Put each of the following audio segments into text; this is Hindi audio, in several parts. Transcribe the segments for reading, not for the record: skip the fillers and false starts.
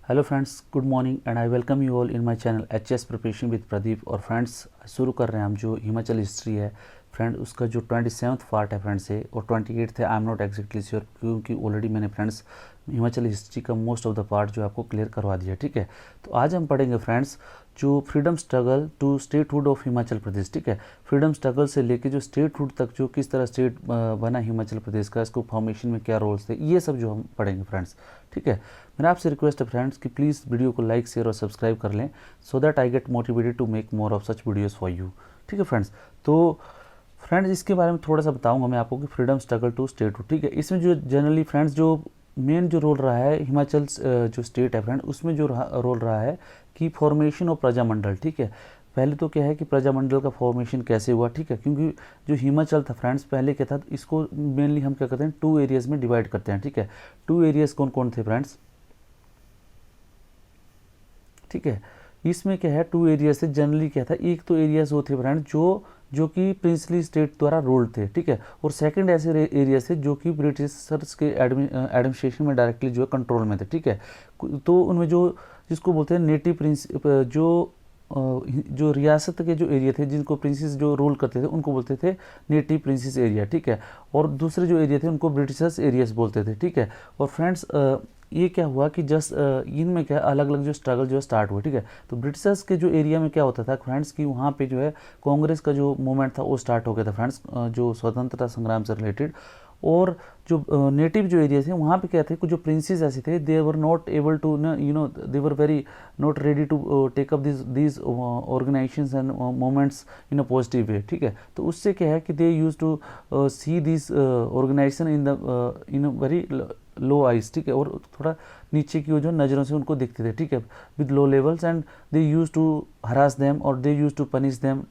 Hello friends, good morning and I welcome you all in my channel HS preparation with Pradeep. और फ्रेंड्स, शुरू कर रहे हैं हम जो हिमाचल हिस्ट्री है फ्रेंड, उसका जो 27th पार्ट है फ्रेंड्स है, और 28th है। I am not exactly sure क्योंकि ऑलरेडी मैंने फ्रेंड्स हिमाचल हिस्ट्री का मोस्ट ऑफ द पार्ट जो आपको क्लियर करवा दिया। ठीक है, तो आज हम पढ़ेंगे फ्रेंड्स जो freedom struggle to statehood of Himachal Pradesh. ठीक है, फ्रीडम स्ट्रगल से लेके जो स्टेटहुड तक जो किस तरह स्टेट बना हिमाचल प्रदेश का, इसको फॉर्मेशन में क्या रोल्स थे, ये सब जो हम पढ़ेंगे फ्रेंड्स। ठीक है, मेरा आपसे रिक्वेस्ट है फ्रेंड्स कि प्लीज़ वीडियो को लाइक शेयर और सब्सक्राइब कर लें so that I get motivated to make more of such videos for you. ठीक है फ्रेंड्स, तो फ्रेंड्स इसके बारे में थोड़ा सा बताऊंगा मैं आपको कि फ्रीडम स्ट्रगल टू स्टेटहुड। ठीक है, इसमें जो जनरली फ्रेंड्स जो मेन जो रोल रहा है हिमाचल जो स्टेट है फ्रेंड, उसमें जो रोल रहा है कि फॉर्मेशन ऑफ प्रजामंडल। ठीक है, पहले तो क्या है कि प्रजामंडल का फॉर्मेशन कैसे हुआ। ठीक है, क्योंकि जो हिमाचल था फ्रेंड्स पहले क्या था, इसको मेनली हम क्या करते हैं, 2 एरियाज में डिवाइड करते हैं। ठीक है, 2 एरियाज कौन कौन थे फ्रेंड्स? ठीक है, इसमें क्या है, 2 एरिया से जनरली क्या था, एक तो एरियाज वो थे फ्रेंड जो कि प्रिंसली स्टेट द्वारा रूल्ड थे। ठीक है, और सेकंड ऐसे एरिया से जो कि ब्रिटिशर्स के एडमिनिस्ट्रेशन में डायरेक्टली जो है कंट्रोल में थे। ठीक है, तो उनमें जो जिसको बोलते हैं नेटिव प्रिंस, जो रियासत के जो एरिया थे जिनको प्रिंसेस जो रूल करते थे उनको बोलते थे नेटिव प्रिंसेस एरिया। ठीक है, और दूसरे जो एरिया थे उनको ब्रिटिशर्स एरियाज बोलते थे। ठीक है, और फ्रेंड्स ये क्या हुआ कि जस्ट इनमें क्या अलग अलग जो स्ट्रगल जो है स्टार्ट हुआ। ठीक है, तो ब्रिटिशर्स के जो एरिया में क्या होता था फ्रेंड्स कि वहाँ पे जो है कांग्रेस का जो मूवमेंट था वो स्टार्ट हो गया था फ्रेंड्स, जो स्वतंत्रता संग्राम से रिलेटेड। और जो नेटिव जो एरिया थे वहाँ पे क्या थे, कुछ जो प्रिंसेस ऐसे थे, they were not able to they were very not ready to take up these organisations and moments in a positive way. ठीक है, तो उससे क्या है कि they use to see this organisation in a very low eyes. ठीक है, और थोड़ा नीचे की जो नज़रों से उनको दिखते थे। ठीक है, with low levels, and they use to harass them और they use to punish them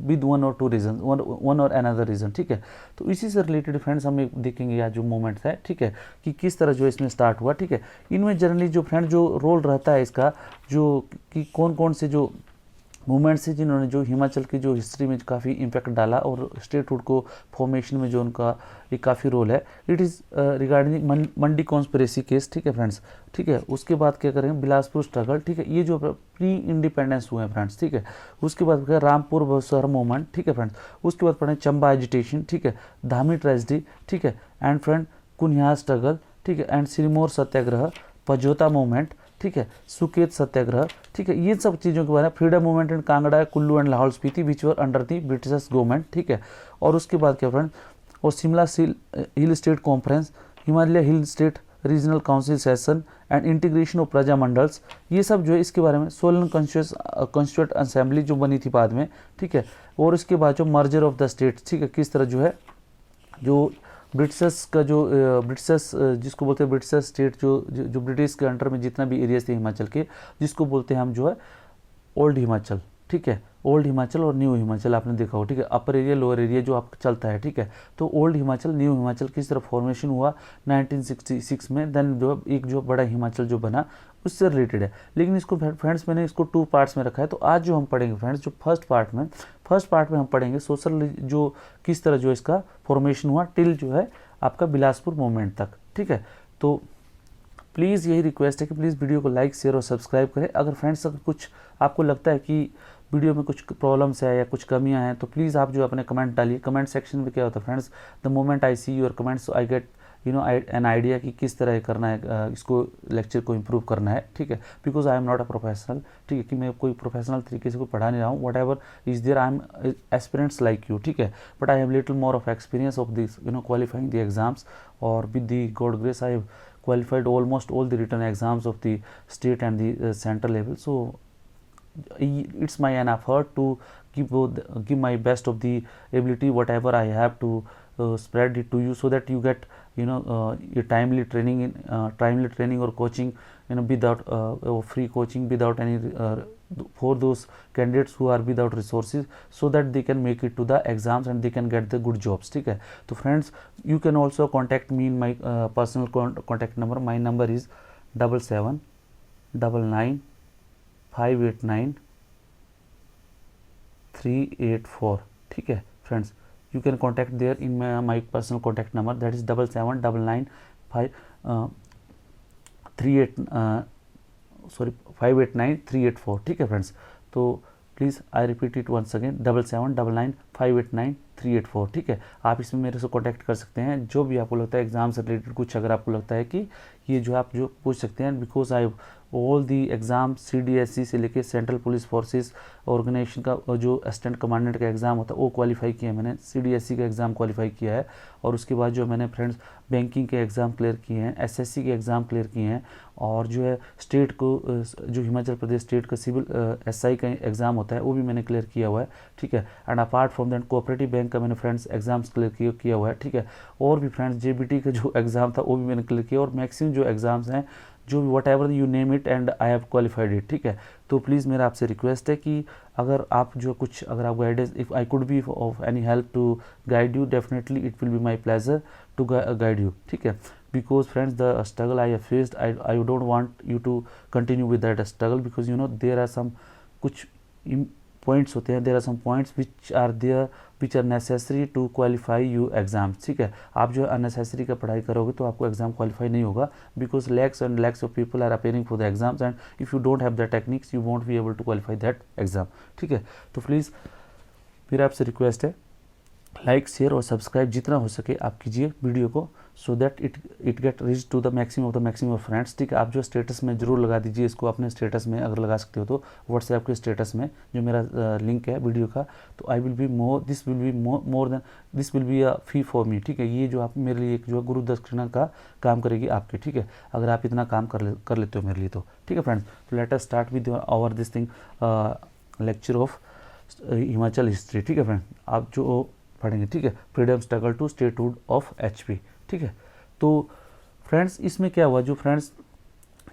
with one or two reason, one or another reason. ठीक है, तो इसी से रिलेटेड फ्रेंड्स हम देखेंगे यहाँ जो मोमेंट है। ठीक है, कि किस तरह जो इसमें स्टार्ट हुआ। ठीक है, इनमें जनरली जो फ्रेंड जो रोल रहता है इसका, जो कि कौन कौन से जो मूवमेंट्स है जिन्होंने जो हिमाचल की जो हिस्ट्री में काफ़ी इम्पैक्ट डाला और स्टेटहुड को फॉर्मेशन में जो उनका एक काफ़ी रोल है। It is regarding Mandi conspiracy case. ठीक है फ्रेंड्स, ठीक है, उसके बाद क्या करेंगे, बिलासपुर स्ट्रगल। ठीक है, ये जो प्री इंडिपेंडेंस हुए हैं फ्रेंड्स। ठीक है, उसके बाद क्या रामपुर शहर मूवमेंट। ठीक है फ्रेंड्स, उसके बाद पढ़ें चंबा एजिटेशन। ठीक है, धामी ट्रेजिडी। ठीक है, एंड फ्रेंड कुनियार स्ट्रगल। ठीक है, एंड सिरमौर सत्याग्रह, पजोता मूवमेंट। ठीक है, सुकेत सत्याग्रह। ठीक है, ये सब चीज़ों के बारे में, freedom movement in Kangra, Kullu and Lahaul Spiti which were under the British government. ठीक है, और उसके बाद क्या फ्रेंड, और Shimla hill state conference, Himalaya hill state regional council session and integration of प्रजा मंडल्स, ये सब जो है इसके बारे में। सोलन कॉन्स्टिट्यूट असेंबली जो बनी थी बाद में। ठीक है, और इसके बाद जो मर्जर ऑफ द स्टेट। ठीक है, किस तरह जो है जो ब्रिटिशर्स का जो ब्रिटिशर्स जिसको बोलते हैं ब्रिटिशर्स स्टेट, जो ब्रिटिश के अंडर में जितना भी एरियाज थे हिमाचल के, जिसको बोलते हैं हम जो है ओल्ड हिमाचल। ठीक है, ओल्ड हिमाचल और न्यू हिमाचल आपने देखा हो। ठीक है, अपर एरिया लोअर एरिया जो आपका चलता है। ठीक है, तो ओल्ड हिमाचल न्यू हिमाचल किस तरह फॉर्मेशन हुआ 1966 में, देन जो एक जो बड़ा हिमाचल जो बना उससे रिलेटेड है। लेकिन इसको फ्रेंड्स मैंने इसको 2 पार्ट्स में रखा है। तो आज जो हम पढ़ेंगे फ्रेंड्स, जो फर्स्ट पार्ट में हम पढ़ेंगे सोशल जो किस तरह जो इसका फॉर्मेशन हुआ टिल जो है आपका बिलासपुर मूवमेंट तक। ठीक है, तो प्लीज़ यही रिक्वेस्ट है कि प्लीज़ वीडियो को लाइक शेयर और सब्सक्राइब करें। अगर फ्रेंड्स अगर कुछ आपको लगता है कि वीडियो में कुछ प्रॉब्लम्स है या कुछ कमियां हैं तो प्लीज़ आप जो अपने कमेंट डालिए। कमेंट सेक्शन में क्या होता है friends, the moment I see your comments I get an idea कि किस तरह करना है, इसको लेक्चर को इम्प्रूव करना है। ठीक है, because I am not a professional. ठीक है, कि मैं कोई प्रोफेशनल तरीके से कोई पढ़ा नहीं रहा हूँ। Whatever is there I am aspirants like you. ठीक है, but I have little more of experience of this qualifying the exams, और with the god grace I have qualified almost all the written exams of the state and the central level. So it's my an effort to give my best of the ability whatever I have to spread it to you, so that you get your timely training or coaching, without free coaching, without any for those candidates who are without resources, so that they can make it to the exams and they can get the good jobs. ठीक है, तो friends you can also contact me in my personal contact number. My number is 7799589384. ठीक है friends, you can contact there in my personal contact number, that is 7799538384. Sorry 589384, ठीक है फ्रेंड्स। तो please I repeat it once again, 7799589384, ठीक है। आप इसमें मेरे से कॉन्टैक्ट कर सकते हैं, जो भी आपको लगता है एग्जाम से रिलेटेड कुछ, अगर आपको लगता है कि ये जो आप जो पूछ सकते हैं, because I all the exam CDSE से लेके सेंट्रल पुलिस फोर्सेस ऑर्गेनाइजेशन का जो असिस्टेंट कमांडेंट का एग्ज़ाम होता है वो क्वालिफाई किया है मैंने, CDSE का एग्ज़ाम क्वालिफाई किया है, और उसके बाद जो मैंने फ्रेंड्स बैंकिंग के एग्ज़ाम क्लियर किए हैं, SSC के एग्ज़ाम क्लियर किए हैं, और जो है स्टेट को जो हिमाचल प्रदेश स्टेट का सिविल SI का एग्ज़ाम होता है वो भी मैंने क्लियर किया हुआ है, ठीक है। And apart from that cooperative bank का मैंने फ्रेंड्स एग्ज़ाम्स क्लियर किया हुआ है, ठीक है। और भी फ्रेंड्स JBT का जो एग्ज़ाम था वो भी मैंने क्लियर किया, और मैक्सिमम जो एग्ज़ाम्स हैं जो what ever you name it and I have qualified it, ठीक है। तो प्लीज़ मेरा आपसे रिक्वेस्ट है कि अगर आप जो कुछ, अगर आप guidance, if I could be of any help to guide you, definitely it will be my pleasure to guide you, ठीक है। because friends, the struggle I have faced, I don't want you to continue with that struggle, because you know there are some कुछ points होते हैं, there are some points which are there which are necessary to qualify you exams, ठीक है। आप जो unnecessary का पढ़ाई करोगे तो आपको एग्जाम क्वालिफाई नहीं होगा, because lakhs and lakhs of people are appearing for the exams and if you don't have the techniques you won't be able to qualify that exam, ठीक है। तो प्लीज़ मेरा आपसे रिक्वेस्ट है, लाइक शेयर और सब्सक्राइब जितना हो सके आप कीजिए वीडियो को, so that it get reach to the maximum of friends, ठीक है। आप जो स्टेटस में जरूर लगा दीजिए इसको, अपने स्टेटस में अगर लगा सकते हो तो व्हाट्सएप के स्टेटस में जो मेरा लिंक है वीडियो का, तो I will be more, this will be more than, this will be a fee for me, ठीक है। ये जो आप मेरे लिए एक जो गुरु दक्षिणा का काम करेगी आपके, ठीक है, अगर आप इतना काम कर लेते हो मेरे लिए तो, ठीक है फ्रेंड्स। तो let us start with our this thing lecture of Himachal history, ठीक है फ्रेंड्स। आप जो पढ़ेंगे, ठीक है, freedom struggle to statehood of HP, ठीक है। तो फ्रेंड्स इसमें क्या हुआ, जो फ्रेंड्स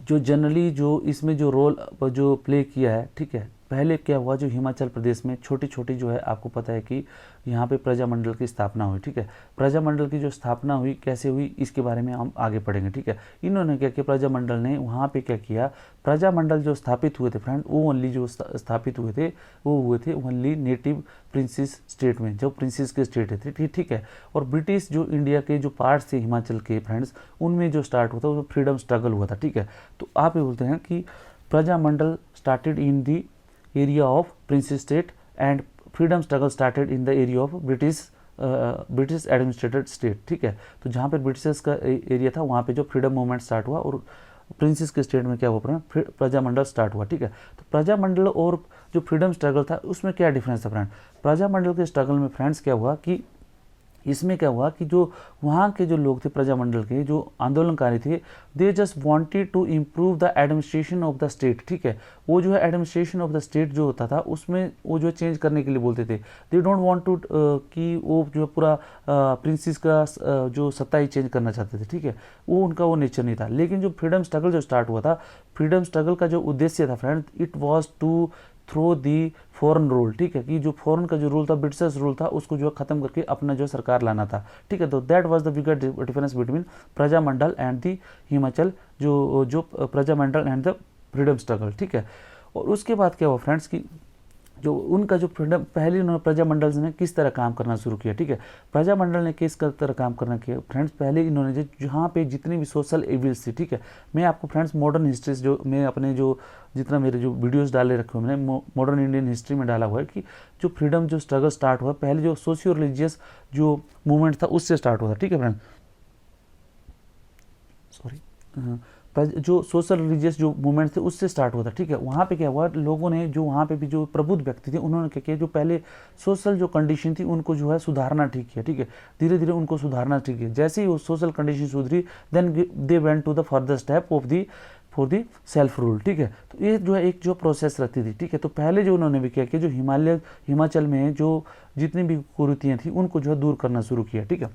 जो जनरली जो इसमें जो रोल जो प्ले किया है, ठीक है, पहले क्या हुआ, जो हिमाचल प्रदेश में छोटी छोटी जो है, आपको पता है कि यहाँ पे प्रजामंडल की स्थापना हुई, ठीक है। प्रजामंडल की जो स्थापना हुई कैसे हुई इसके बारे में हम आगे पढ़ेंगे, ठीक है। इन्होंने क्या किया, प्रजामंडल ने वहाँ पे क्या किया, प्रजामंडल जो स्थापित हुए थे फ्रेंड, वो ओनली जो स्थापित हुए थे वो हुए थे ओनली नेटिव प्रिंसेस स्टेट में, जो प्रिंसेस के स्टेट थे, ठीक है। और ब्रिटिश जो इंडिया के जो पार्ट्स थे हिमाचल के फ्रेंड्स, उनमें जो स्टार्ट हुआ था वो फ्रीडम स्ट्रगल हुआ था, ठीक है। तो आप ये बोलते हैं कि Prajamandal started in the area of princess state and freedom struggle started in the area of British administrated state, ठीक है। तो जहाँ पे ब्रिटिशर्स का एरिया था वहाँ पे जो फ्रीडम मूवमेंट स्टार्ट हुआ, और प्रिंसेस के स्टेट में क्या हुआ, प्रजामंडल स्टार्ट हुआ, ठीक है। तो प्रजामंडल और जो फ्रीडम स्ट्रगल था उसमें क्या डिफरेंस था फ्रेंड। प्रजामंडल के स्ट्रगल में फ्रेंड्स क्या हुआ कि इसमें क्या हुआ कि जो वहाँ के जो लोग थे प्रजामंडल के जो आंदोलनकारी थे, they just wanted to improve the administration of the state, ठीक है। वो जो है एडमिनिस्ट्रेशन ऑफ द स्टेट जो होता था उसमें वो जो चेंज करने के लिए बोलते थे, दे डोंट वांट टू कि वो जो पूरा प्रिंसेस का जो सत्ता ही चेंज करना चाहते थे, ठीक है। वो उनका वो नेचर नहीं था। लेकिन जो फ्रीडम स्ट्रगल जो स्टार्ट हुआ था, फ्रीडम स्ट्रगल का जो उद्देश्य था friend, it was to throw the foreign rule, ठीक है, कि जो फॉरेन का जो रूल था, ब्रिटिशर्स रूल था, उसको जो खत्म करके अपना जो सरकार लाना था, ठीक है। तो that was the bigger difference between Prajamandal and the Himachal, जो Prajamandal and the freedom struggle, ठीक है। और उसके बाद क्या हुआ फ्रेंड्स कि जो उनका जो फ्रीडम, पहले उन्होंने प्रजामंडल ने किस तरह काम करना शुरू किया, ठीक है। प्रजामंडल ने किस तरह काम करना किया फ्रेंड्स, पहले इन्होंने जहाँ पे जितनी भी सोशल एविल्स थी, ठीक है। मैं आपको फ्रेंड्स मॉडर्न हिस्ट्री जो मैं अपने जो जितना मेरे जो वीडियोस डाले रखे हुए मैंने मॉडर्न इंडियन हिस्ट्री में डाला हुआ है कि जो फ्रीडम जो स्ट्रगल स्टार्ट हुआ पहले जो सोशियो रिलीजियस जो मूवमेंट था उससे स्टार्ट हुआ था, ठीक है फ्रेंड, सॉरी, जो सोशल रिलीजियस जो मूवमेंट थे उससे स्टार्ट हुआ था, ठीक है। वहाँ पे क्या हुआ, लोगों ने जो वहाँ पे भी जो प्रबुद्ध व्यक्ति थे उन्होंने क्या किया, जो पहले सोशल जो कंडीशन थी उनको जो है सुधारना ठीक किया, ठीक है। धीरे धीरे उनको सुधारना ठीक किया। जैसे ही वो सोशल कंडीशन सुधरी, then they went to the further step of the for the self rule, ठीक है। तो ये जो है एक जो प्रोसेस रहती थी, ठीक है। तो पहले जो उन्होंने भी क्या किया, जो हिमाचल में जो जितनी भी कुरीतियाँ थी उनको जो है दूर करना शुरू किया, ठीक है।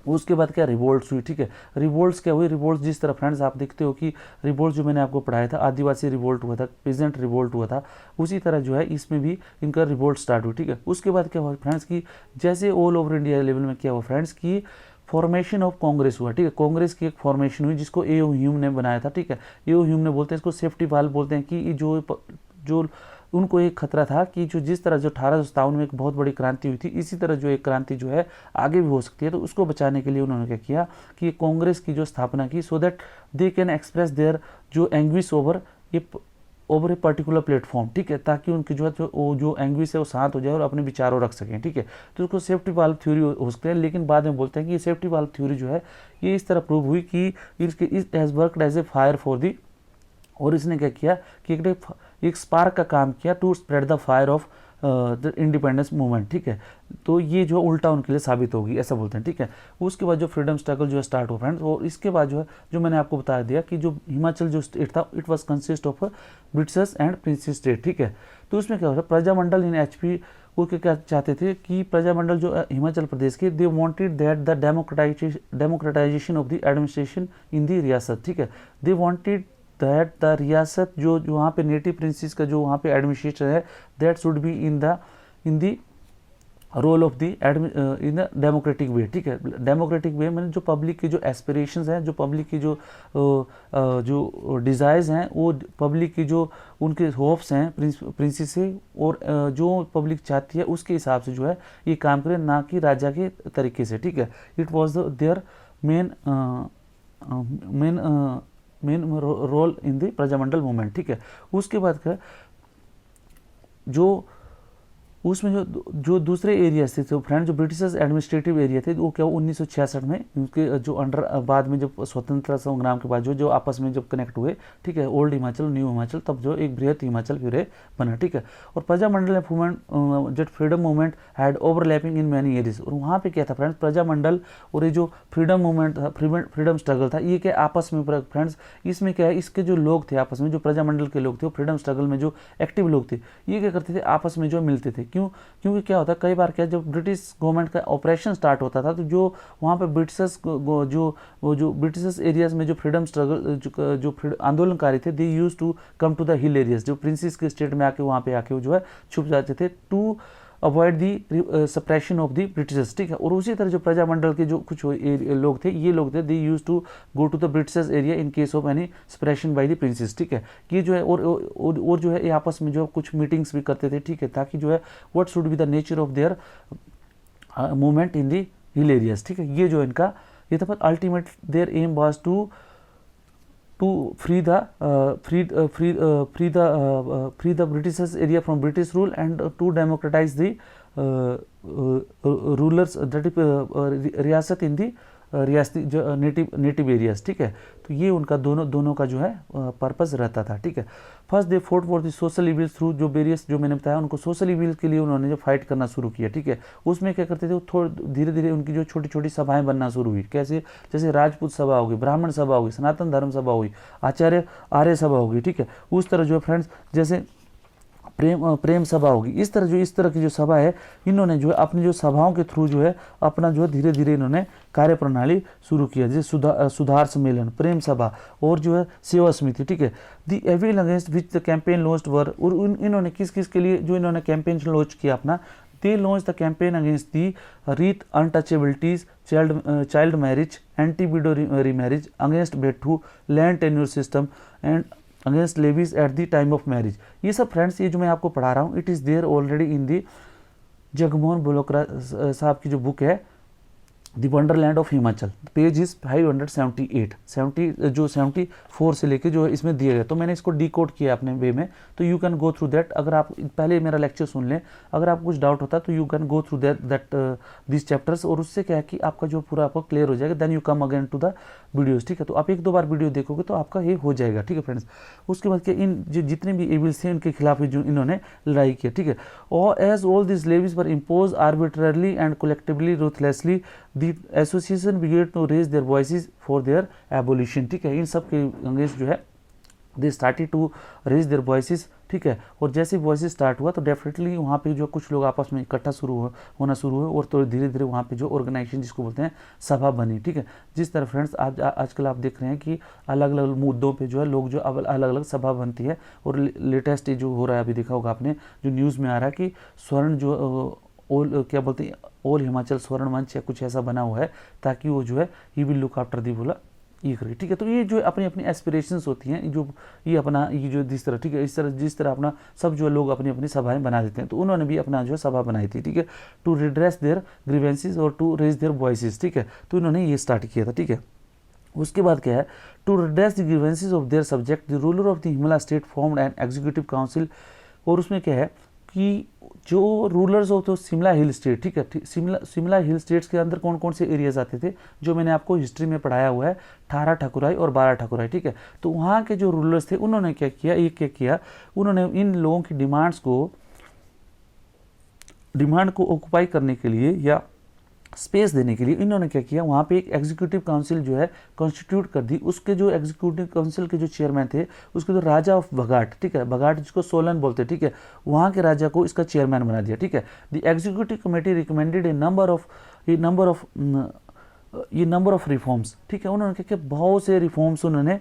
उसके बाद क्या रिवोल्ट्स हुई, ठीक है। रिवोल्ट्स क्या हुई, रिवोल्ट्स जिस तरह फ्रेंड्स आप देखते हो कि रिवोल्ट जो मैंने आपको पढ़ाया था, आदिवासी रिवोल्ट हुआ था, पीजेंट रिवोल्ट हुआ था, उसी तरह जो है इसमें भी इनका रिवोल्ट स्टार्ट हुई, ठीक है। उसके बाद क्या हुआ फ्रेंड्स की जैसे ऑल ओवर इंडिया लेवल में क्या हुआ फ्रेंड्स की फॉर्मेशन ऑफ कांग्रेस हुआ, ठीक है। कांग्रेस की एक फॉर्मेशन हुई जिसको ए.ओ. ह्यूम ने बनाया था, ठीक है। ए.ओ. ह्यूम ने बोलते हैं इसको सेफ्टी वाल बोलते हैं कि जो उनको एक खतरा था कि जो जिस तरह जो 1857 में एक बहुत बड़ी क्रांति हुई थी, इसी तरह जो एक क्रांति जो है आगे भी हो सकती है। तो उसको बचाने के लिए उन्होंने क्या किया कि कांग्रेस की जो स्थापना की, so that they can express their जो एंग्विश ओवर ये ओवर ए पर्टिकुलर प्लेटफॉर्म, ठीक है, ताकि उनकी जो है जो एंग्विश है वो शांत हो जाए और अपने विचारों रख सकें, ठीक है। तो उसको सेफ्टी वाल्व थ्योरी हो सकती है, लेकिन बाद में बोलते हैं कि ये सेफ्टी वाल्व थ्योरी जो है ये इस तरह प्रूव हुई कि it has worked as a fire for the, और इसने क्या किया कि एक स्पार्क का काम किया to spread the fire of the independence movement, ठीक है। तो ये जो उल्टा उनके लिए साबित होगी, ऐसा बोलते हैं, ठीक है। उसके बाद जो फ्रीडम स्ट्रगल जो है स्टार्ट हो फ्रेंड्स, और इसके बाद जो है जो मैंने आपको बता दिया कि जो हिमाचल जो स्टेट था it was consist of Britishers and princess state, ठीक है। तो उसमें क्या होता है, प्रजामंडल इन एचपी वो क्या चाहते थे कि प्रजामंडल जो हिमाचल प्रदेश के, they wanted that the democratisation of the administration in the रियासत, ठीक है। दे वांटेड दैट द रियासत जो वहाँ पे नेटिव प्रिंसेस का जो वहाँ पे एडमिनिस्ट्रेशन है, that should be in the role of the in the democratic way, ठीक है। डेमोक्रेटिक वे में जो पब्लिक की जो एस्पिरेशंस हैं, जो पब्लिक की जो डिज़ायर्स हैं, वो पब्लिक की जो उनके होप्स हैं प्रिंसेस से, और जो पब्लिक चाहती है उसके हिसाब से जो है ये काम करें, ना कि राजा के तरीके से, ठीक है। It was there main role in the Prajamandal movement, ठीक है। उसके बाद क्या जो उसमें जो दूसरे एरियाज थे, तो फ्रेंड जो ब्रिटिशर्स एडमिनिस्ट्रेटिव एरिया थे वो क्या 1966 में उनके जो अंडर बाद में जब स्वतंत्रता संग्राम के बाद जो आपस में जब कनेक्ट हुए, ठीक है, ओल्ड हिमाचल न्यू हिमाचल, तब जो एक बृहत हिमाचल फिर बना, ठीक है। और प्रजामंडल मूवमेंट जो freedom movement had overlapping in many areas, और वहाँ पे क्या था फ्रेंड्स, प्रजामंडल और ये जो फ्रीडम मूवमेंट था, फ्रीडम स्ट्रगल था, ये क्या आपस में फ्रेंड्स, इसमें क्या है, इसके जो लोग थे आपस में, जो प्रजामंडल के लोग थे, फ्रीडम स्ट्रगल में जो एक्टिव लोग थे, ये क्या करते थे, आपस में जो मिलते थे। क्यों? क्योंकि क्या होता है, कई बार क्या, जब ब्रिटिश गवर्नमेंट का ऑपरेशन स्टार्ट होता था, तो जो वहाँ पे ब्रिटिशर्स जो ब्रिटिशर्स एरियाज में जो फ्रीडम स्ट्रगल जो आंदोलनकारी थे, they use to come to the hill areas, जो प्रिंसेस के स्टेट में आके वहाँ पे आके जो है छुप जाते थे, to avoid the suppression of the Britishers, ठीक है। और उसी तरह जो प्रजामंडल के जो कुछ लोग थे, ये लोग थे, they use to go to the Britishers area in case of any suppression by the princes, ठीक है। ये जो है और जो है ये आपस में जो कुछ मीटिंग्स भी करते थे, ठीक है, ताकि जो है what should be the nature of their movement in the hill areas, ठीक है। ये जो इनका ये था, ultimate their aim was to free the British area from British rule, and to democratize the rulers, that is रियासत इन दी रियासती जो नेटिव एरियाज, ठीक है। तो ये उनका दोनों का जो है पर्पस रहता था, ठीक है। First they fort for the social evils through, जो वेरियस जो मैंने बताया उनको सोशल इविल के लिए उन्होंने जो फाइट करना शुरू किया, ठीक है। उसमें क्या करते थे, थोड़ा धीरे धीरे उनकी जो छोटी छोटी सभाएं बनना शुरू हुई, कैसे, जैसे राजपूत सभा होगी, ब्राह्मण सभा होगी, सनातन धर्म सभा हुई, आर्य सभा होगी, ठीक है। उस तरह जो है फ्रेंड्स, जैसे प्रेम सभा होगी, इस तरह की जो सभा है, इन्होंने जो है अपनी जो सभाओं के थ्रू जो है अपना जो है धीरे धीरे इन्होंने कार्य प्रणाली शुरू किया, जैसे सुधार सम्मेलन, प्रेम सभा और जो है सेवा समिति, ठीक है। The evil against which the campaign launched were, और इन्होंने किस के लिए जो इन्होंने कैंपेन लॉन्च किया अपना, they launch the campaign against the रीत untouchabilities, child marriage, anti widow remarriage, against बेटू land tenure system and against levies at the time of marriage. ये सब फ्रेंड्स, ये जो मैं आपको पढ़ा रहा हूँ, it is there already in the Jagmohan Balokra sahab की जो बुक है the wonderland of Himachal, page is 578 74 से लेके जो है इसमें दिए गए। तो मैंने इसको डिकोड किया अपने वे में, तो you can go through that. अगर आप पहले मेरा लेक्चर सुन लें, अगर आपको कुछ डाउट होता है तो you can go through that this chapters, और उससे क्या है कि आपका जो पूरा आपको क्लियर हो जाएगा। Then you come again to the videos, ठीक है। तो आप 1-2 बार वीडियो देखोगे तो आपका ये हो जाएगा, ठीक है फ्रेंड्स। उसके बाद क्या, इन जितने भी एविल्स थे इनके खिलाफ जो इन्होंने लड़ाई की, ठीक है। और as all this levies were impose arbitrarily and collectively ruthlessly, the association began to raise their voices for their abolition, ठीक है। इन सब के अगेंस्ट जो है they started to raise their voices, ठीक है। और जैसे वॉइसेस स्टार्ट हुआ तो डेफिनेटली वहाँ पे जो कुछ लोग आपस में इकट्ठा होना शुरू हुए, और तो धीरे धीरे वहाँ पे जो ऑर्गेनाइजेशन जिसको बोलते हैं सभा बनी, ठीक है। जिस तरह फ्रेंड्स आजकल आप देख रहे हैं कि अलग अलग मुद्दों पे जो है लोग जो अलग अलग सभा बनती है, और लेटेस्ट जो हो रहा है अभी देखा होगा आपने, जो न्यूज़ में आ रहा है कि स्वर्ण जो क्या बोलते हैं ऑल हिमाचल स्वर्ण मंच या कुछ ऐसा बना हुआ है, ताकि वो जो है he will look after the बोला ये करें, ठीक है। तो ये जो अपनी अपनी एस्पिरेशंस होती हैं, जो ये अपना ये जो जिस तरह, ठीक है, इस तरह जिस तरह अपना सब जो लोग अपनी अपनी सभाएं बना देते हैं, तो उन्होंने भी अपना जो है सभा बनाई थी, ठीक है, टू रिड्रेस देयर ग्रीवेंसेस और टू रेज देयर वॉइसेस, ठीक है। तो इन्होंने ये स्टार्ट किया था, ठीक है। उसके बाद क्या है, to redress the grievances of their subject, the ruler of the Himala state formed an executive council। और उसमें क्या है कि जो रूलर्स ऑफ तो शिमला हिल स्टेट, ठीक है, शिमला हिल स्टेट्स के अंदर कौन कौन से एरियाज आते थे, जो मैंने आपको हिस्ट्री में पढ़ाया हुआ है, 18 ठकुराई और 12 ठकुराई, ठीक है। तो वहाँ के जो रूलर्स थे उन्होंने क्या किया, उन्होंने इन लोगों की डिमांड को ऑक्युपाई करने के लिए या स्पेस देने के लिए इन्होंने क्या किया, वहाँ पे एक एग्जीक्यूटिव काउंसिल जो है कॉन्स्टिट्यूट कर दी। उसके जो एग्जीक्यूटिव काउंसिल के जो चेयरमैन थे, उसके जो राजा ऑफ बघाट, ठीक है, बघाट जिसको सोलन बोलते हैं, ठीक है, वहाँ के राजा को इसका चेयरमैन बना दिया, ठीक है। द एग्जीक्यूटिव कमेटी रिकमेंडेड ये नंबर ऑफ रिफॉर्म्स, ठीक है। उन्होंने क्या किया, बहुत से रिफॉर्म्स उन्होंने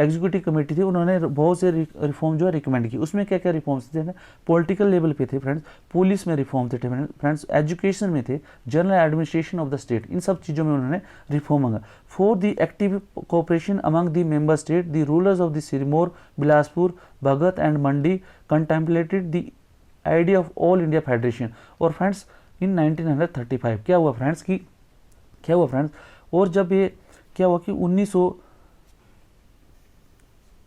एग्जीक्यूटिव कमेटी थी, उन्होंने बहुत से रिफॉर्म जो है रिकमेंड की। उसमें क्या क्या रिफॉर्म्स थे, पॉलिटिकल लेवल पे थे फ्रेंड्स, पुलिस में रिफॉर्म थे फ्रेंड्स, एजुकेशन में थे, general administration of the state, इन सब चीज़ों में उन्होंने रिफॉर्म मांगा। For the active cooperation among the member state, the rulers of the Sirmaur, Bilaspur, Bhagat and Mandi contemplated the idea of all India federation. और फ्रेंड्स इन 1935 क्या हुआ फ्रेंड्स, और जब ये क्या हुआ कि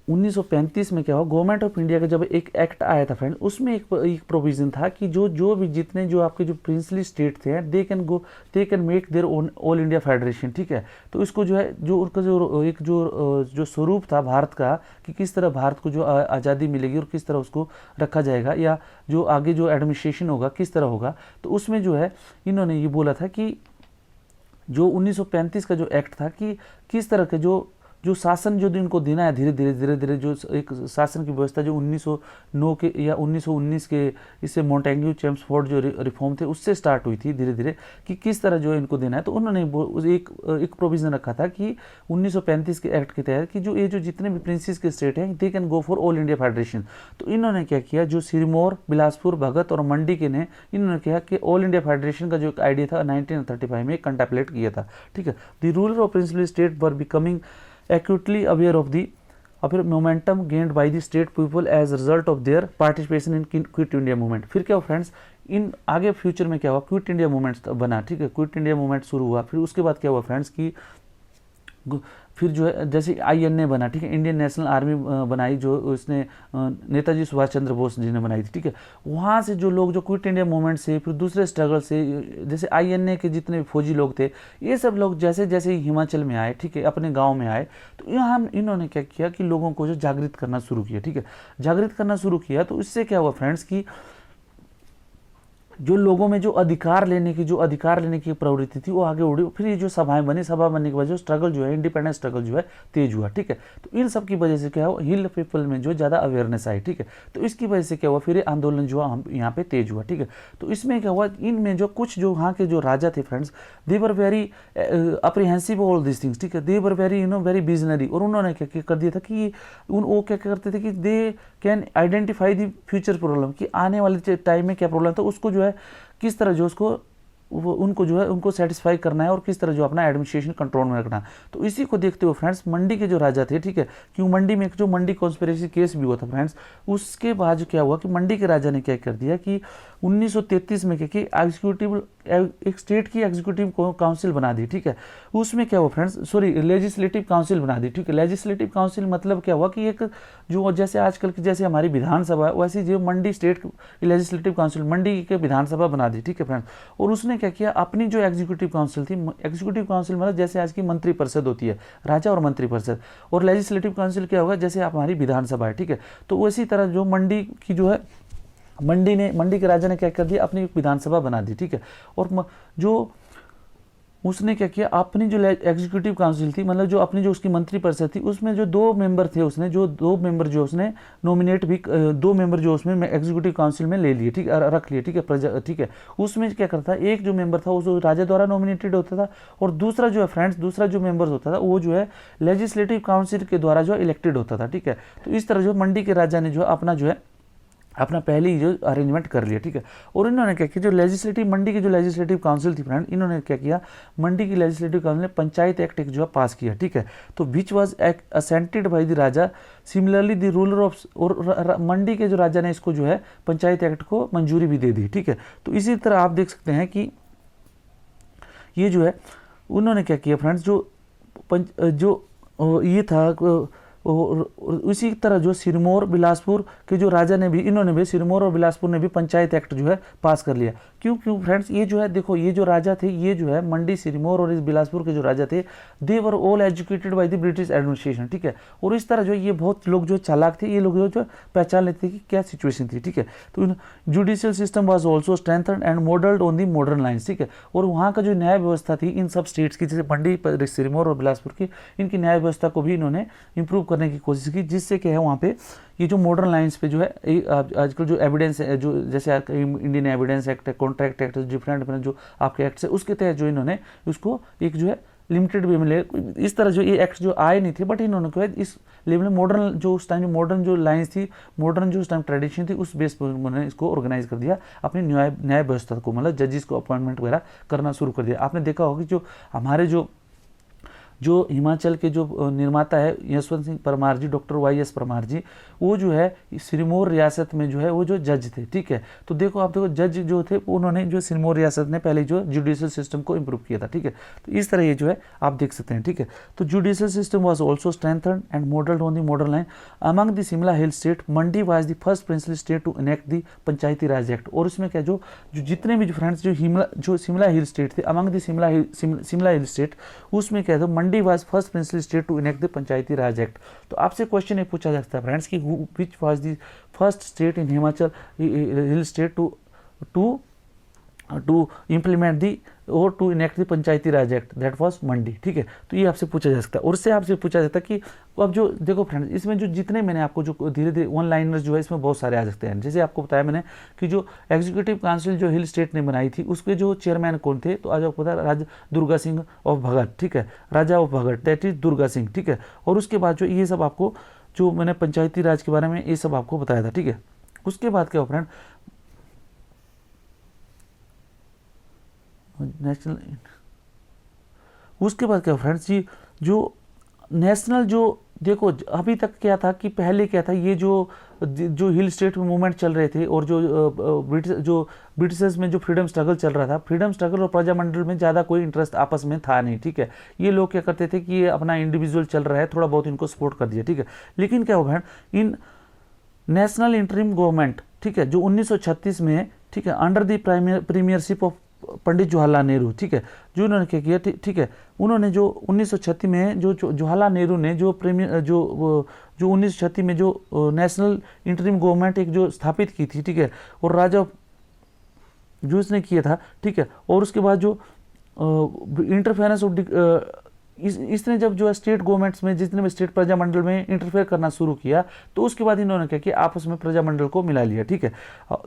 1935 में क्या हुआ, गवर्नमेंट ऑफ इंडिया का जब एक एक्ट आया था फ्रेंड, उसमें एक प्रोविजन था कि जो भी जितने जो आपके जो प्रिंसली स्टेट थे, they can make their own all India federation, ठीक है। तो इसको जो है, जो उनका जो स्वरूप था भारत का, कि किस तरह भारत को जो आज़ादी मिलेगी और किस तरह उसको रखा जाएगा, या जो आगे जो एडमिनिस्ट्रेशन होगा किस तरह होगा, तो उसमें जो है इन्होंने ये बोला था कि जो 1935 का जो एक्ट था कि किस तरह के जो शासन जो इनको देना है, धीरे धीरे जो एक शासन की व्यवस्था जो 1909 के या 1919 के इससे मोंटेग्यू चेम्सफोर्ड जो रिफॉर्म थे उससे स्टार्ट हुई थी धीरे धीरे, कि किस तरह जो इनको देना है। तो उन्होंने एक प्रोविज़न रखा था कि 1935 के एक्ट के तहत कि जो जितने भी प्रिंसेस के स्टेट हैं, they can go for all India federation. तो इन्होंने क्या किया, जो सिरमौर, बिलासपुर, भगत और मंडी के ने इन्होंने किया कि ऑल इंडिया फेडरेशन का जो एक आइडिया था 1935 में कंटेम्पलेट किया था, ठीक है। The ruler of principal state were becoming acutely aware of the momentum gained by the state people as a result of their participation in quit India movement. फिर क्या हुआ फ्रेंड्स, इन आगे फ्यूचर में क्या हुआ, क्विट इंडिया मूवमेंट बना, ठीक है, क्विट इंडिया मूवमेंट शुरू हुआ। फिर उसके बाद क्या हुआ फ्रेंड्स की फिर जो है जैसे INA बना, ठीक है, इंडियन नेशनल आर्मी बनाई, जो उसने नेताजी सुभाष चंद्र बोस जी ने बनाई थी, ठीक है। वहाँ से जो लोग जो क्विट इंडिया मूवमेंट से, फिर दूसरे स्ट्रगल से, जैसे INA के जितने फौजी लोग थे, ये सब लोग जैसे जैसे हिमाचल में आए, ठीक है, अपने गाँव में आए, तो यहाँ इन्होंने क्या किया कि लोगों को जो जागृत करना शुरू किया, ठीक है, जागृत करना शुरू किया। तो इससे क्या हुआ फ्रेंड्स की जो लोगों में जो अधिकार लेने की प्रवृत्ति थी वो आगे उड़ी। फिर ये जो सभाएं बनी, सभा बनने के बाद जो स्ट्रगल जो है, इंडिपेंडेंस स्ट्रगल जो है तेज हुआ, ठीक है। तो इन सब की वजह से क्या हुआ, हिल पीपल में जो ज़्यादा अवेयरनेस आई, ठीक है। तो इसकी वजह से क्या हुआ, फिर आंदोलन जो हम यहाँ पे तेज हुआ, ठीक है। तो इसमें क्या हुआ, इनमें जो कुछ जो वहाँ के जो राजा थे friends, they were very apprehensive all this things, ठीक है, दे वर वेरी वेरी विजनरी। और उन्होंने क्या कर दिया था कि वो क्या करते थे कि they can identify the future problem, कि आने वाले टाइम में क्या प्रॉब्लम था, उसको जो है किस तरह जो उसको उनको जो है उनको सेटिस्फाई करना है, और किस तरह जो अपना एडमिनिस्ट्रेशन कंट्रोल में रखना। तो इसी को देखते हुए फ्रेंड्स मंडी के जो राजा थे, ठीक है, क्यों मंडी में जो मंडी कॉन्स्पिरेसी केस भी हुआ था फ्रेंड्स, उसके बाद जो क्या हुआ कि मंडी के राजा ने क्या कर दिया कि 1933 में क्या कि एग्जीक्यूटिव एक स्टेट की एग्जीक्यूटिव काउंसिल बना दी, ठीक है। उसमें क्या हुआ फ्रेंड्स, लेजिस्लेटिव काउंसिल बना दी, ठीक है। लेजिस्लेटिव काउंसिल मतलब क्या हुआ कि एक जो जैसे आजकल की जैसे हमारी विधानसभा है, वैसे जो मंडी स्टेट लेजिस्लेटिव काउंसिल मंडी के विधानसभा बना दी, ठीक है फ्रेंड्स। और उसने क्या किया, अपनी जो एग्जीक्यूटिव काउंसिल थी, एग्जीक्यूटिव काउंसिल मतलब जैसे आज की मंत्री परिषद होती है, राजा और मंत्री परिषद, और लेजिस्लेटिव काउंसिल क्या होगा, जैसे हमारी विधानसभा है, ठीक है। तो उसी तरह जो मंडी की जो है मंडी के राजा ने क्या कर दिया, अपनी विधानसभा बना दी, ठीक है। और जो उसने क्या किया, अपनी जो एग्जीक्यूटिव काउंसिल थी, मतलब जो अपनी जो उसकी मंत्री परिषद थी, उसमें जो 2 मेंबर थे, उसने जो 2 मेंबर जो उसने नॉमिनेट भी 2 मेंबर जो उसमें एग्जीक्यूटिव काउंसिल में ले लिए, ठीक है, रख लिए, ठीक है, ठीक है। उसमें क्या करता है, एक जो मेंबर था वो जो राजा द्वारा नॉमिनेटेड होता था, और दूसरा जो है फ्रेंड्स, दूसरा जो मेंबर होता था वो जो है लेजिस्लेटिव काउंसिल के द्वारा जो इलेक्टेड होता था, ठीक है। तो इस तरह जो मंडी के राजा ने जो अपना पहले ही जो अरेंजमेंट कर लिया, ठीक है। और इन्होंने क्या किया, जो मंडी की जो लेजिस्लेटिव काउंसिल थी फ्रेंड, इन्होंने क्या किया, मंडी की लेजिस्लेटिव काउंसिल ने पंचायत एक्ट एक जो है पास किया, ठीक है। तो which was assented by the Raja, similarly the ruler of, और मंडी के जो राजा ने इसको जो है पंचायत एक्ट को मंजूरी भी दे दी, ठीक है। तो इसी तरह आप देख सकते हैं कि ये जो है उन्होंने क्या किया फ्रेंड्स, जो ये था और उसी तरह जो सिरमौर बिलासपुर के जो राजा ने भी, इन्होंने भी, सिरमौर और बिलासपुर ने भी पंचायत एक्ट जो है पास कर लिया। क्यों क्यों फ्रेंड्स, ये जो है देखो, ये जो राजा थे, ये जो है मंडी, सिरमौर और इस बिलासपुर के जो राजा थे, they were all educated by the British administration, ठीक है। और इस तरह जो ये बहुत लोग जो चालाक थे, ये लोग जो पहचान लेते थे कि क्या सिचुएशन थी, ठीक है। तो judicial system was also strengthened and modelled on the modern lines, ठीक है। और वहाँ का जो न्याय व्यवस्था थी इन सब स्टेट्स की, जैसे मंडी, सिरमौर और बिलासपुर की, इनकी न्याय व्यवस्था को भी इन्होंने इंप्रूव करने की कोशिश की, जिससे क्या है वहाँ पे ये जो मॉडर्न लाइंस पे जो है आजकल जो एविडेंस है, जो जैसे इंडियन एविडेंस एक्ट है, कॉन्ट्रैक्ट एक्ट, डिफरेंट जो आपके एक्ट है, उसके तहत जो इन्होंने उसको एक जो है लिमिटेड वे में इस तरह जो ये एक्ट जो आए नहीं थे, बट इन्होंने क्या इस लेवल में मॉडर्न जो उस टाइम मॉडर्न जो लाइन्स थी, मॉडर्न जो उस टाइम ट्रेडिशन थी, उस बेस पर उन्होंने इसको ऑर्गेनाइज कर दिया, अपनी न्याय व्यवस्था को, मतलब जजेस को अपॉइंटमेंट वगैरह करना शुरू कर दिया। आपने देखा होगा कि जो हमारे जो हिमाचल के जो निर्माता है यशवंत सिंह परमार जी, डॉक्टर YS परमार जी, वो जो है सिरमौर रियासत में जो है वो जो जज थे, ठीक है। तो देखो आप देखो, जज जो थे उन्होंने जो सिरमौर रियासत ने पहले जो जुडिशियल सिस्टम को इंप्रूव किया था, ठीक है। तो इस तरह ये जो है आप देख सकते हैं, ठीक है। तो judicial system was also strengthened and modelled on the modern line among the Shimla hill state. Mandi was the first princely state to enact the panchayati raj act. और इसमें क्या जो जितने भी फ्रेंड्स जो शिमला हिल स्टेट थे, among the Shimla hill state, उसमें क्या था, Mandi was first princely state to enact the panchayati raj act. तो आपसे क्वेश्चन ये पूछा जा सकता है फ्रेंड्स कि which was the first state in Himachal hill state to implement the or to enact the panchayati raj act, that was Mandi, ठीक है। तो ये आपसे पूछा जा सकता है। और इससे आपसे पूछा जाता है कि अब जो देखो फ्रेंड्स, इसमें जो जितने मैंने आपको जो धीरे धीरे वन लाइनर्स जो है इसमें बहुत सारे आ सकते हैं। जैसे आपको बताया मैंने कि जो एग्जीक्यूटिव काउंसिल जो हिल स्टेट ने बनाई थी, उसके जो चेयरमैन कौन थे, तो आज आपको पता है राजा दुर्गा सिंह ऑफ भगत, ठीक है, Raja of Bhagat, that is Durga Singh, ठीक है। और उसके बाद जो ये सब आपको जो मैंने पंचायती राज के बारे में ये सब आपको बताया था, ठीक है। उसके बाद क्या हो फ्रेंड, नेशनल, उसके बाद क्या फ्रेंड्स जी, जो नेशनल जो देखो अभी तक क्या था कि पहले क्या था, ये जो हिल स्टेट में मूवमेंट चल रहे थे और जो ब्रिटिशर्स में जो फ्रीडम स्ट्रगल चल रहा था, फ्रीडम स्ट्रगल और प्रजामंडल में ज़्यादा कोई इंटरेस्ट आपस में था नहीं, ठीक है। ये लोग क्या करते थे कि ये अपना इंडिविजुअल चल रहा है, थोड़ा बहुत इनको सपोर्ट कर दिया, ठीक है। लेकिन क्या हुआ, इन नेशनल इंटरिम गवर्नमेंट, ठीक है, जो 1936 में, ठीक है, under the Premiership of Pandit Jawaharlal Nehru, ठीक है, जो उन्होंने क्या किया, ठीक है, उन्होंने जो 1936 में जो जवाहरलाल नेहरू ने जो 1936 में जो नेशनल इंटरिम गवर्नमेंट एक जो स्थापित की थी, ठीक है, और राजा जो इसने किया था, ठीक है। और उसके बाद जो इंटरफेरेंस ऑफ इसने जब जो है स्टेट गवर्नमेंट्स में, जितने भी स्टेट प्रजामंडल में इंटरफेयर करना शुरू किया, तो उसके बाद इन्होंने क्या किया, आपस में प्रजामंडल को मिला लिया, ठीक है।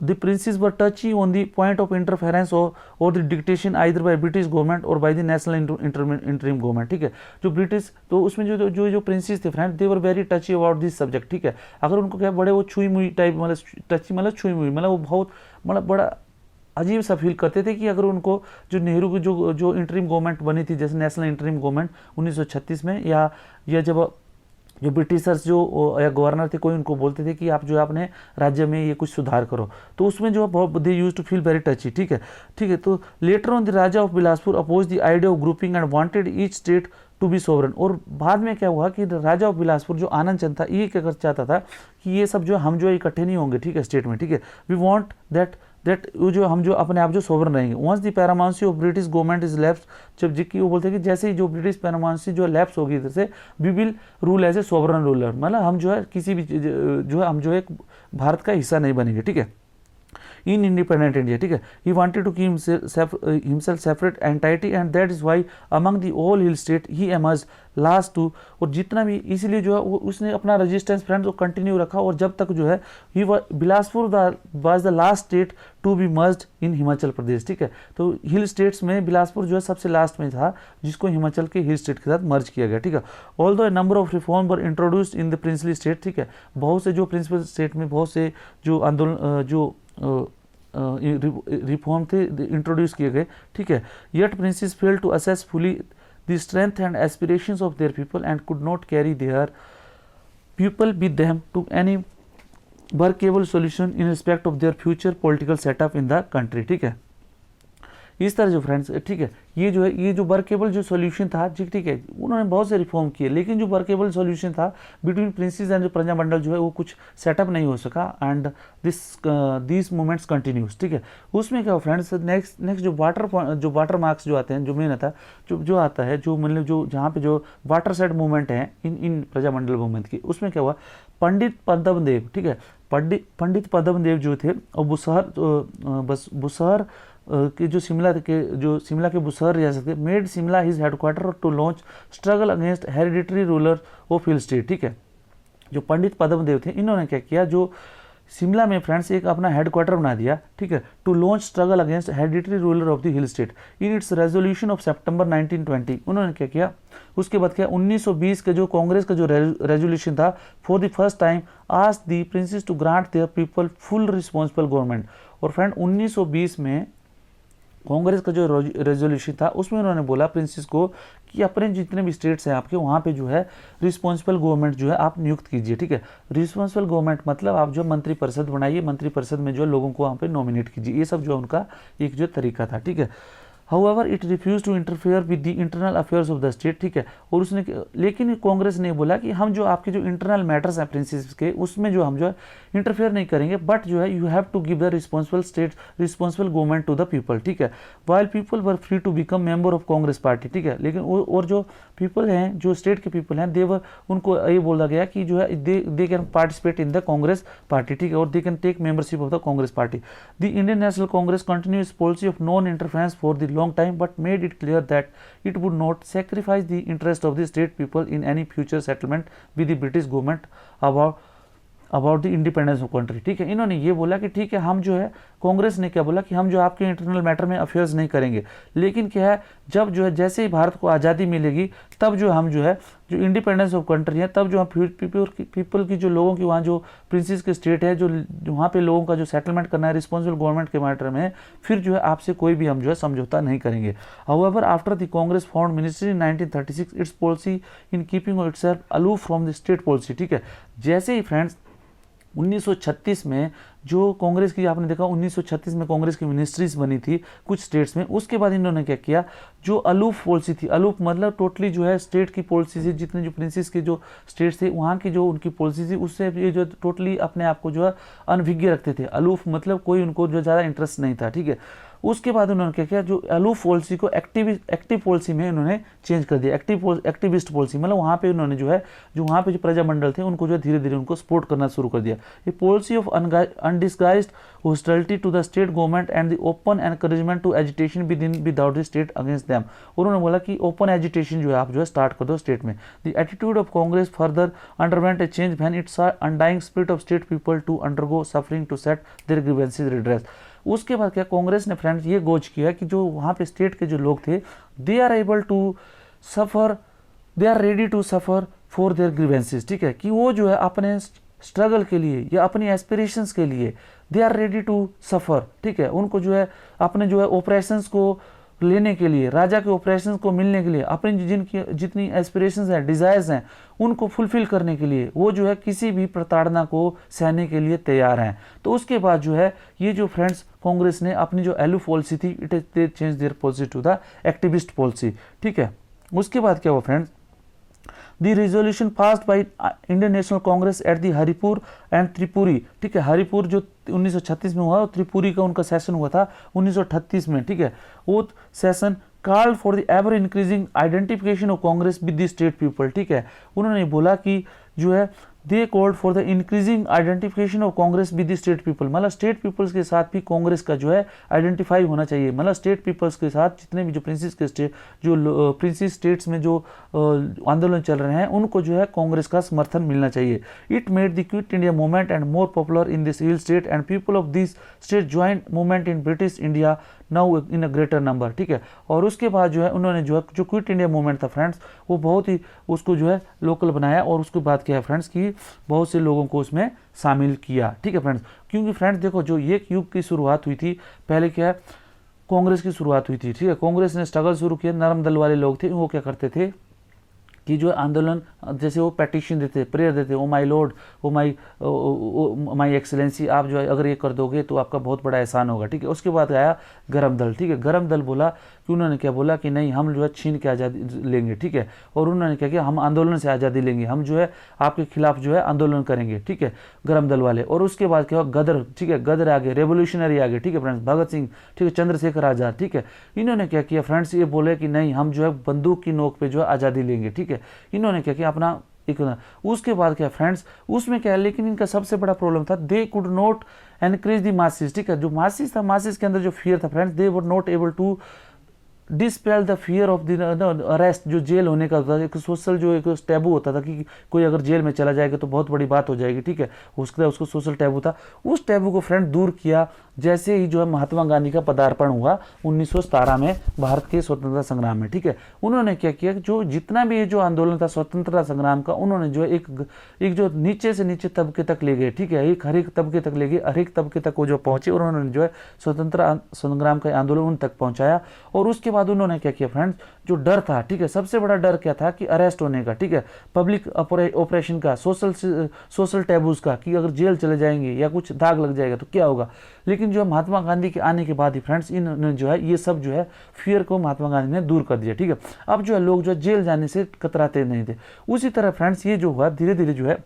The princes were touchy on the point of interference or the dictation either by British government or by the national interim government, ठीक है। जो ब्रिटिश, तो उसमें जो प्रिंसेस थे friend, they were very touchy about this subject, ठीक है। अगर उनको क्या बड़े वो छुई मुई टाइप, मतलब टची मतलब छुई मुई, मतलब वो बहुत मतलब बड़ा अजीब सा फील करते थे कि अगर उनको जो नेहरू की जो इंटरिम गवर्नमेंट बनी थी, जैसे नेशनल इंटरिम गवर्नमेंट 1936 में, या जब जो ब्रिटिशर्स जो या गवर्नर थे, कोई उनको बोलते थे कि आप जो है अपने राज्य में ये कुछ सुधार करो, तो उसमें जो बहुत they used to feel very touchy, ठीक है, ठीक है। तो later on the Raja of Bilaspur oppose the idea of grouping and wanted each state to be sovereign. और बाद में क्या हुआ कि राजा ऑफ बिलासपुर जो आनंद चंद था, ये क्या कर चाहता था कि ये सब जो हम जो इकट्ठे नहीं होंगे, ठीक है, स्टेट में, ठीक है, वी वांट दैट जो हम जो अपने आप जो सोवरन रहेंगे। Once the paramountcy of British government is lapse, जब जिक्की वो बोलते हैं कि जैसे ही जो ब्रिटिश पैरामाउंसी जो लैप्स होगी इधर से, we will rule as a sovereign ruler, मतलब हम जो है किसी भी जो है हम जो एक भारत का हिस्सा नहीं बनेंगे, ठीक है, इन इंडिपेंडेंट इंडिया, ठीक है। He wanted to keep himself separate entity and that is why among the all hill state he emerge last too. और जितना भी इसीलिए जो है वो उसने अपना रेजिस्टेंस फ्रेंड्स को कंटिन्यू रखा, और जब तक जो है ही Bilaspur was the last state to be merged in Himachal Pradesh, ठीक है। तो हिल स्टेट्स में बिलासपुर जो है सबसे लास्ट में था, जिसको हिमाचल के हिल स्टेट के साथ मर्ज किया गया, ठीक है। Although A number of reform were introduced in the princely state, ठीक है, बहुत से जो प्रिंसिपल स्टेट में बहुत से जो आंदोलन जो रिफॉर्म थे इंट्रोड्यूस किए गए, ठीक है। Yet princes fail to assess fully the strength and aspirations of their people and could not carry their people with them to any workable solution in respect of their future political setup in the country, ठीक है। इस तरह जो फ्रेंड्स, ठीक है, ये जो है, ये जो वर्केबल जो सॉल्यूशन था, ठीक है, उन्होंने बहुत से रिफॉर्म किए, लेकिन जो वर्केबल सॉल्यूशन था बिटवीन प्रिंसेस एंड जो प्रजामंडल जो है वो कुछ सेटअप नहीं हो सका, एंड दिस मूवमेंट्स कंटिन्यूज, ठीक है। उसमें क्या हो फ्रेंड्स, नेक्स्ट जो वाटर मार्क्स जो आते हैं, जो मेन आता है, जो आता है, जो मतलब जो जहाँ पे जो वाटर सेट मूवमेंट है इन प्रजामंडल मूवमेंट की, उसमें क्या हुआ, पंडित पद्मदेव, ठीक है, पंडित पद्मदेव जो थे, और बुसहर के जो शिमला के बुसहर रियासत के, made Shimla his headquarter to launch struggle against hereditary ruler of hill state, ठीक है। जो पंडित पद्मदेव थे, इन्होंने क्या किया, जो शिमला में फ्रेंड्स एक अपना हेडक्वार्टर बना दिया, ठीक है, to launch struggle against hereditary ruler of the hill state in its resolution of September 1920। उन्होंने क्या किया, उसके बाद क्या, 1920 के जो कांग्रेस का जो रेजोल्यूशन था, for the first time asked the princes to grant their people full responsible government. और फ्रेंड 1920 में कांग्रेस का जो रेजोल्यूशन था, उसमें उन्होंने बोला प्रिंसेस को कि अपने जितने भी स्टेट्स हैं आपके, वहाँ पे जो है रिस्पॉन्सिबल गवर्नमेंट जो है आप नियुक्त कीजिए, ठीक है। रिस्पॉन्सिबल गवर्नमेंट मतलब आप जो मंत्री परिषद बनाइए, मंत्री परिषद में जो लोगों को वहाँ पे नॉमिनेट कीजिए, ये सब जो उनका एक जो तरीका था, ठीक है। However it refuse to interfere with the internal affairs of the state, ठीक है। और उसने, लेकिन कांग्रेस ने बोला कि हम जो आपके जो इंटरनल मैटर्स हैं प्रिंसेस के, उसमें जो हम जो है इंटरफेयर नहीं करेंगे, बट जो है you have to give the responsible government to the people, ठीक है। While people were free to become member of Congress party, ठीक है। लेकिन और जो पीपल हैं, जो स्टेट के पीपल हैं, देवर, उनको ये बोला गया कि जो है they can participate in the Congress party, ठीक है, और they can take membership of the Congress party. The Indian national Congress continues policy of non interference for the long time but made it clear that it would not sacrifice the interest of the state people in any future settlement with the British government about the independence of country, ठीक है। इन्होंने ये बोला कि ठीक है, हम जो है, कांग्रेस ने क्या बोला कि हम जो आपके इंटरनल मैटर में अफेयर्स नहीं करेंगे, लेकिन क्या है, जब जो है जैसे ही भारत को आज़ादी मिलेगी, तब जो हम जो है जो इंडिपेंडेंस ऑफ कंट्री है, तब जो हम पीपल की जो लोगों की वहाँ जो प्रिंसेस के स्टेट है, जो वहाँ पे लोगों का जो सेटलमेंट करना है रिस्पॉन्सिबल गवर्नमेंट के मैटर में, फिर जो है आपसे कोई भी हम जो है समझौता नहीं करेंगे। However after the Congress found ministry in 1936 it's policy in keeping itself aloof from the state policy, ठीक है। जैसे ही फ्रेंड्स 1936 में जो कांग्रेस की, आपने देखा 1936 में कांग्रेस की मिनिस्ट्रीज बनी थी कुछ स्टेट्स में, उसके बाद इन्होंने क्या किया, जो अलूफ पॉलिसी थी, अलूफ मतलब टोटली जो है स्टेट की पॉलिसी थी, जितने जो प्रिंसेस के जो स्टेट्स थे वहाँ की जो उनकी पॉलिसी थी, उससे ये जो टोटली अपने आप को जो है अनभिज्ञ रखते थे। अलूफ मतलब कोई उनको जो ज़्यादा इंटरेस्ट नहीं था, ठीक है। उसके बाद उन्होंने क्या किया, जो अलूफ पॉलिसी को एक्टिव पॉलिसी में उन्होंने चेंज कर दिया, एक्टिविस्ट पॉलिसी, मतलब वहाँ पे उन्होंने जो है, जो वहाँ पे जो प्रजामंडल थे उनको जो धीरे धीरे उनको सपोर्ट करना शुरू कर दिया। ये policy of undisguised hostility to the state government and the open encouragement to agitation without the state against them. उन्होंने बोला कि ओपन एजिटेशन जो है आप जो है स्टार्ट कर दो स्टेट में। The attitude of Congress further underwent a change when it saw undying spirit of state people to undergo suffering to set their grievances redress. उसके बाद क्या, कांग्रेस ने फ्रेंड्स ये गोच किया कि जो वहाँ पे स्टेट के जो लोग थे, they are able to suffer, they are ready to suffer for their grievances, ठीक है, कि वो जो है अपने स्ट्रगल के लिए या अपनी एस्पिरेशंस के लिए they are ready to suffer, ठीक है। उनको जो है अपने जो है ऑपरेशंस को लेने के लिए, राजा के ऑपरेशंस को मिलने के लिए, अपनी जितनी एस्पिरेशंस हैं, डिज़ायर्स हैं, उनको फुलफिल करने के लिए वो जो है किसी भी प्रताड़ना को सहने के लिए तैयार हैं। तो उसके बाद जो है ये जो फ्रेंड्स कांग्रेस ने अपनी जो एलू पॉलिसी थी, it they change their policy to the activist policy, ठीक है। उसके बाद क्या हुआ friends, the resolution passed by Indian national Congress at the Haripur and Tripuri, ठीक है। हरिपुर जो 1936 में हुआ और त्रिपुरी का उनका सेशन हुआ था 1938 में, ठीक है। वो session called for the ever increasing identification of Congress with the state people, ठीक है। उन्होंने बोला कि जो है they called for the increasing identification of Congress with the state people, मतलब स्टेट पीपल्स के साथ भी कांग्रेस का जो है आइडेंटिफाई होना चाहिए, मतलब स्टेट पीपल्स के साथ जितने भी जो प्रिंसेस के स्टेट, जो प्रिंसेस स्टेट्स में जो आंदोलन चल रहे हैं, उनको जो है कांग्रेस का समर्थन मिलना चाहिए। It made the quit India movement and more popular in this hill state and people of this state join movement in British India now in a greater number, ठीक है। और उसके बाद जो है उन्होंने जो है जो क्विट इंडिया मूवमेंट था फ्रेंड्स, वो बहुत ही उसको जो है लोकल बनाया, और उसके बाद क्या है फ्रेंड्स कि बहुत से लोगों को उसमें शामिल किया, ठीक है फ्रेंड्स। क्योंकि फ्रेंड्स देखो, जो एक युग की शुरुआत हुई थी, पहले क्या है कांग्रेस की शुरुआत हुई थी, ठीक है। कांग्रेस ने स्ट्रगल शुरू किया, नरम दल वाले लोग थे, वो क्या करते थे कि जो आंदोलन, जैसे वो पेटिशन देते, प्रेयर देते, oh my Lord, oh my excellency, आप जो है अगर ये कर दोगे तो आपका बहुत बड़ा एहसान होगा, ठीक है। उसके बाद आया गरम दल, ठीक है। गरम दल बोला कि उन्होंने क्या बोला कि नहीं, हम जो है छीन के आज़ादी लेंगे, ठीक है। और उन्होंने क्या किया, हम आंदोलन से आज़ादी लेंगे, हम जो है आपके खिलाफ जो है आंदोलन करेंगे, ठीक है, गरम दल वाले। और उसके बाद क्या हुआ, गदर, ठीक है, गदर आगे, रेवोल्यूशनरी आगे, ठीक है फ्रेंड्स, भगत सिंह, ठीक है, चंद्रशेखर आज़ाद, ठीक है। इन्होंने क्या किया फ्रेंड्स, ये बोले कि नहीं, हम जो है बंदूक की नोक पे जो है आज़ादी लेंगे, ठीक है। इन्होंने क्या किया, अपना एक। उसके बाद क्या फ्रेंड्स, उसमें क्या है, लेकिन इनका सबसे बड़ा प्रॉब्लम था, they could not encourage the masses, ठीक है। जो मासेस था, मासेस के अंदर जो फियर था friends, they were not able to dispel the fear of the arrest, जो जेल होने का होता था, एक सोशल जो एक टैबू होता था कि कोई अगर जेल में चला जाएगा तो बहुत बड़ी बात हो जाएगी, ठीक है, उसको सोशल टैबू था। उस टैबू को फ्रेंड दूर किया जैसे ही जो है महात्मा गांधी का पदार्पण हुआ 1917 में भारत के स्वतंत्रता संग्राम में, ठीक है। उन्होंने क्या किया, जो जितना भी ये जो आंदोलन था स्वतंत्रता संग्राम का, उन्होंने जो एक जो नीचे से नीचे तबके तक ले गए, ठीक है, एक हर एक तबके तक ले गए, हर एक तबके तक वो जो पहुंचे, और उन्होंने जो है स्वतंत्रता संग्राम का आंदोलन उन तक पहुंचाया। और उसके बाद उन्होंने क्या किया फ्रेंड्स, जो डर था, ठीक है, सबसे बड़ा डर क्या था कि अरेस्ट होने का, ठीक है, पब्लिक ऑपरेशन का, सोशल टैबूज का, कि अगर जेल चले जाएंगे या कुछ दाग लग जाएगा तो क्या होगा। लेकिन जो महात्मा गांधी के आने के बाद ही फ्रेंड्स, इन्होंने जो है ये सब जो है फियर को महात्मा गांधी ने दूर कर दिया, ठीक है। अब जो है लोग जो है जेल जाने से कतराते नहीं थे। उसी तरह फ्रेंड्स ये जो हुआ धीरे धीरे जो है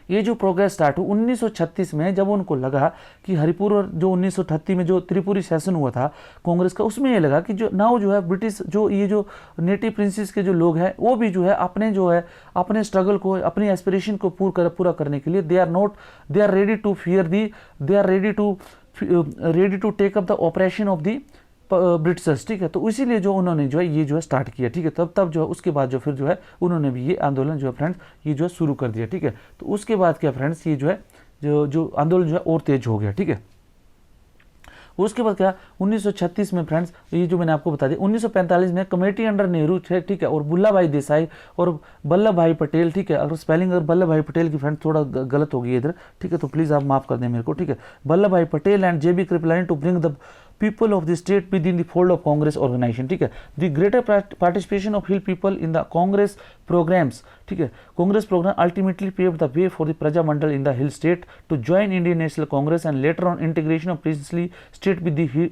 ये जो प्रोग्रेस स्टार्ट हुई 1936 में, जब उनको लगा कि हरिपुर, और जो 1938 में जो त्रिपुरी सेशन हुआ था कांग्रेस का, उसमें ये लगा कि जो नाउ जो है ब्रिटिश जो ये जो नेटिव प्रिंसेस के जो लोग हैं वो भी जो है अपने स्ट्रगल को, अपनी एस्पिरेशन को पूरा करने के लिए they are ready to fear the, they are ready to take up the operation of the Britishers, ठीक है। तो इसीलिए जो उन्होंने जो है ये जो है स्टार्ट किया, ठीक है। तब जो है उसके बाद जो फिर जो है उन्होंने भी ये आंदोलन जो है फ्रेंड्स ये जो है शुरू कर दिया, ठीक है। तो उसके बाद क्या फ्रेंड्स, ये जो है जो आंदोलन जो है और तेज हो गया, ठीक है। उसके बाद क्या 1936 में फ्रेंड्स, ये जो मैंने आपको बता दिया, 1945 में कमेटी अंडर नेहरू थे, ठीक है, और बुल्ला भाई देसाई और वल्लभ भाई पटेल, ठीक है। अगर स्पेलिंग अगर वल्लभ भाई पटेल की फ्रेंड्स थोड़ा गलत हो गई इधर, ठीक है, तो प्लीज़ आप माफ कर दें मेरे को, ठीक है। Vallabh Bhai Patel and JB Kripalani to bring the people of the state within the fold of Congress organization, ठीक है। The greater participation of Hill people in the Congress programs, ठीक है, Congress program ultimately paved the way for the Praja Mandal in the Hill state to join Indian National Congress and later on integration of princely state with the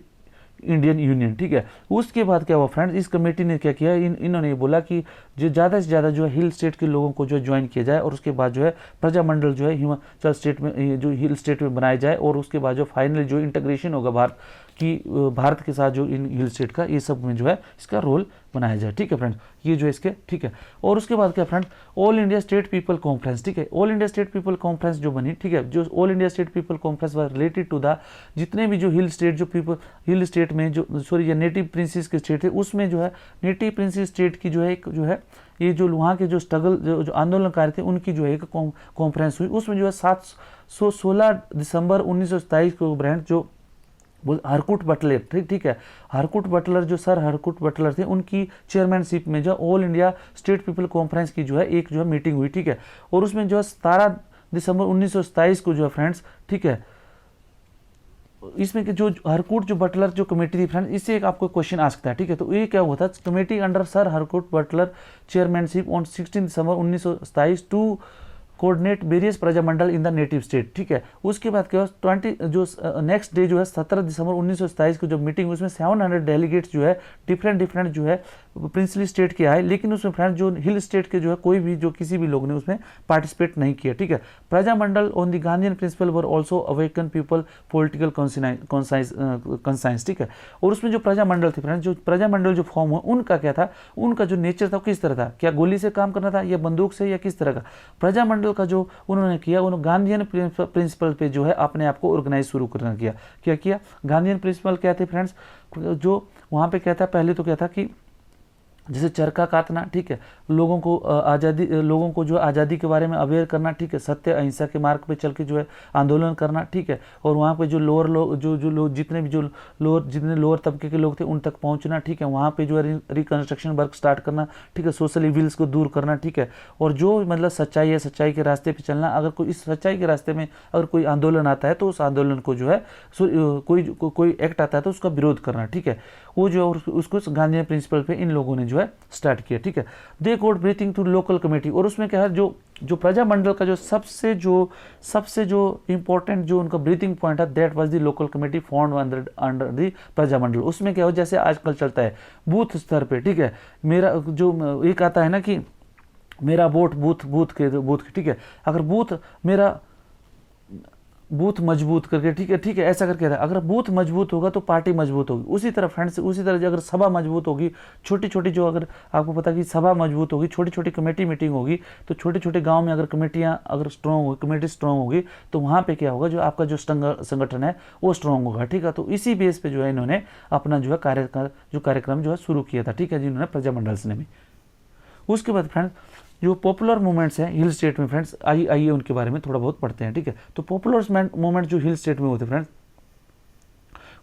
Indian union, ठीक है। उसके बाद क्या हुआ फ्रेंड्स, इस कमेटी ने क्या किया, इन्होंने बोला कि जो ज़्यादा से ज़्यादा जो है हिल स्टेट के लोगों को जो ज्वाइन किया जाए, और उसके बाद जो है प्रजामंडल जो है हिमाचल स्टेट में, जो हिल स्टेट में बनाया जाए, और उसके बाद जो फाइनली जो इंटीग्रेशन होगा भारत के साथ जो इन हिल स्टेट का, ये सब में जो है इसका रोल बनाया जाए, ठीक है फ्रेंड्स, ये जो इसके, ठीक है। और उसके बाद क्या friends, all India state people conference, ठीक है, all India state people conference जो बनी, ठीक है, जो all India state people conference was related to the जितने भी जो हिल स्टेट में जो या नेटिव प्रिंसेस के स्टेट थे, उसमें जो है नेटिव प्रिंसेस स्टेट की जो है एक जो है ये जो वहाँ के जो स्ट्रगल जो आंदोलनकारी थे उनकी जो है एक कॉन्फ्रेंस हुई। उसमें जो है 16 दिसंबर 1927 को ब्रांड जो हरकुट बटलर, ठीक है, हरकुट बटलर जो सर हरकुट बटलर थे, उनकी चेयरमैनशिप में जो all India state people conference की जो है एक जो है मीटिंग हुई, ठीक है। और उसमें जो है 17 दिसंबर 1927 को जो है फ्रेंड्स, ठीक है, इसमें जो हरकुट जो बटलर जो कमेटी थी फ्रेंड्स, इससे एक आपको क्वेश्चन आ सकता है, ठीक है। तो ये क्या हुआ था, committee under sir Harcourt Butler chairmanship on 16 December 1927 to coordinate various Praja Mandal in the native state, ठीक है। उसके बाद क्या 20 जो नेक्स्ट डे जो है 17 दिसंबर 1927 को जो मीटिंग, उसमें 700 डेलीगेट्स जो है डिफरेंट जो है प्रिंसली स्टेट के आए, लेकिन उसमें फ्रेंड्स जो हिल स्टेट के जो है कोई भी जो किसी भी लोग ने उसमें पार्टिसिपेट नहीं किया, ठीक है। Prajamandal on the Gandhian principle were also awaken people political conscience, ठीक है। और उसमें जो प्रजामंडल थे फ्रेंड्स, जो प्रजामंडल जो फॉर्म हुआ उनका क्या था, उनका जो नेचर था किस तरह था, क्या गोली से काम करना था या बंदूक से या किस तरह का। प्रजामंडल का जो उन्होंने किया, उन्होंने गांधीयन प्रिंसिपल पे जो है अपने आप को ऑर्गेनाइज शुरू करना क्या किया। गांधीयन प्रिंसिपल क्या थे फ्रेंड्स, जो वहाँ पे क्या था, पहले तो क्या था कि जैसे चरखा काटना, ठीक है, लोगों को जो आज़ादी के बारे में अवेयर करना, ठीक है, सत्य अहिंसा के मार्ग पे चल के जो है आंदोलन करना, ठीक है। और वहाँ पे जो लोअर लोग जो जितने लोअर तबके के लोग थे उन तक पहुँचना, ठीक है। वहाँ पे जो है रिकन्स्ट्रक्शन वर्क स्टार्ट करना, ठीक है, सोशल इविल्स को दूर करना, ठीक है। और जो मतलब सच्चाई है, सच्चाई के रास्ते पे चलना। अगर कोई इस सच्चाई के रास्ते में अगर कोई आंदोलन आता है तो उस आंदोलन को जो है कोई एक्ट आता है तो उसका विरोध करना, ठीक है। वो जो है उसको गांधी प्रिंसिपल पे इन लोगों ने जो है स्टार्ट किया, ठीक है। They code breathing to local committee, और उसमें क्या है जो प्रजामंडल का जो सबसे जो इंपॉर्टेंट जो उनका ब्रीथिंग पॉइंट है, that was the local committee formed under the Prajamandal. उसमें क्या हो, जैसे आजकल चलता है बूथ स्तर पे, ठीक है, मेरा जो एक आता है ना कि मेरा वोट बूथ के, ठीक है, अगर मेरा बूथ मजबूत करके, ठीक है, ऐसा करके था। अगर बूथ मजबूत होगा तो पार्टी मजबूत होगी। उसी तरह फ्रेंड्स, उसी तरह अगर सभा मजबूत होगी, छोटी छोटी जो, अगर आपको पता कि सभा मजबूत होगी, छोटी छोटी कमेटी मीटिंग होगी, तो छोटे छोटे गांव में अगर कमेटियां अगर स्ट्रॉन्ग होगी, कमेटी स्ट्रॉन्ग होगी, तो वहां पे क्या होगा, जो आपका जो संगठन है वो स्ट्रॉन्ग होगा, ठीक है। तो इसी बेस पे जो है इन्होंने अपना जो है कार्यक्रम जो है शुरू किया था, ठीक है जी, इन्होंने प्रजामंडल्स ने भी। उसके बाद फ्रेंड्स जो पॉपुलर मूवमेंट्स हैं हिल स्टेट में फ्रेंड्स, आइए उनके बारे में थोड़ा बहुत पढ़ते हैं, ठीक है। तो पॉपुलर मूवमेंट जो हिल स्टेट में होते हैं फ्रेंड्स,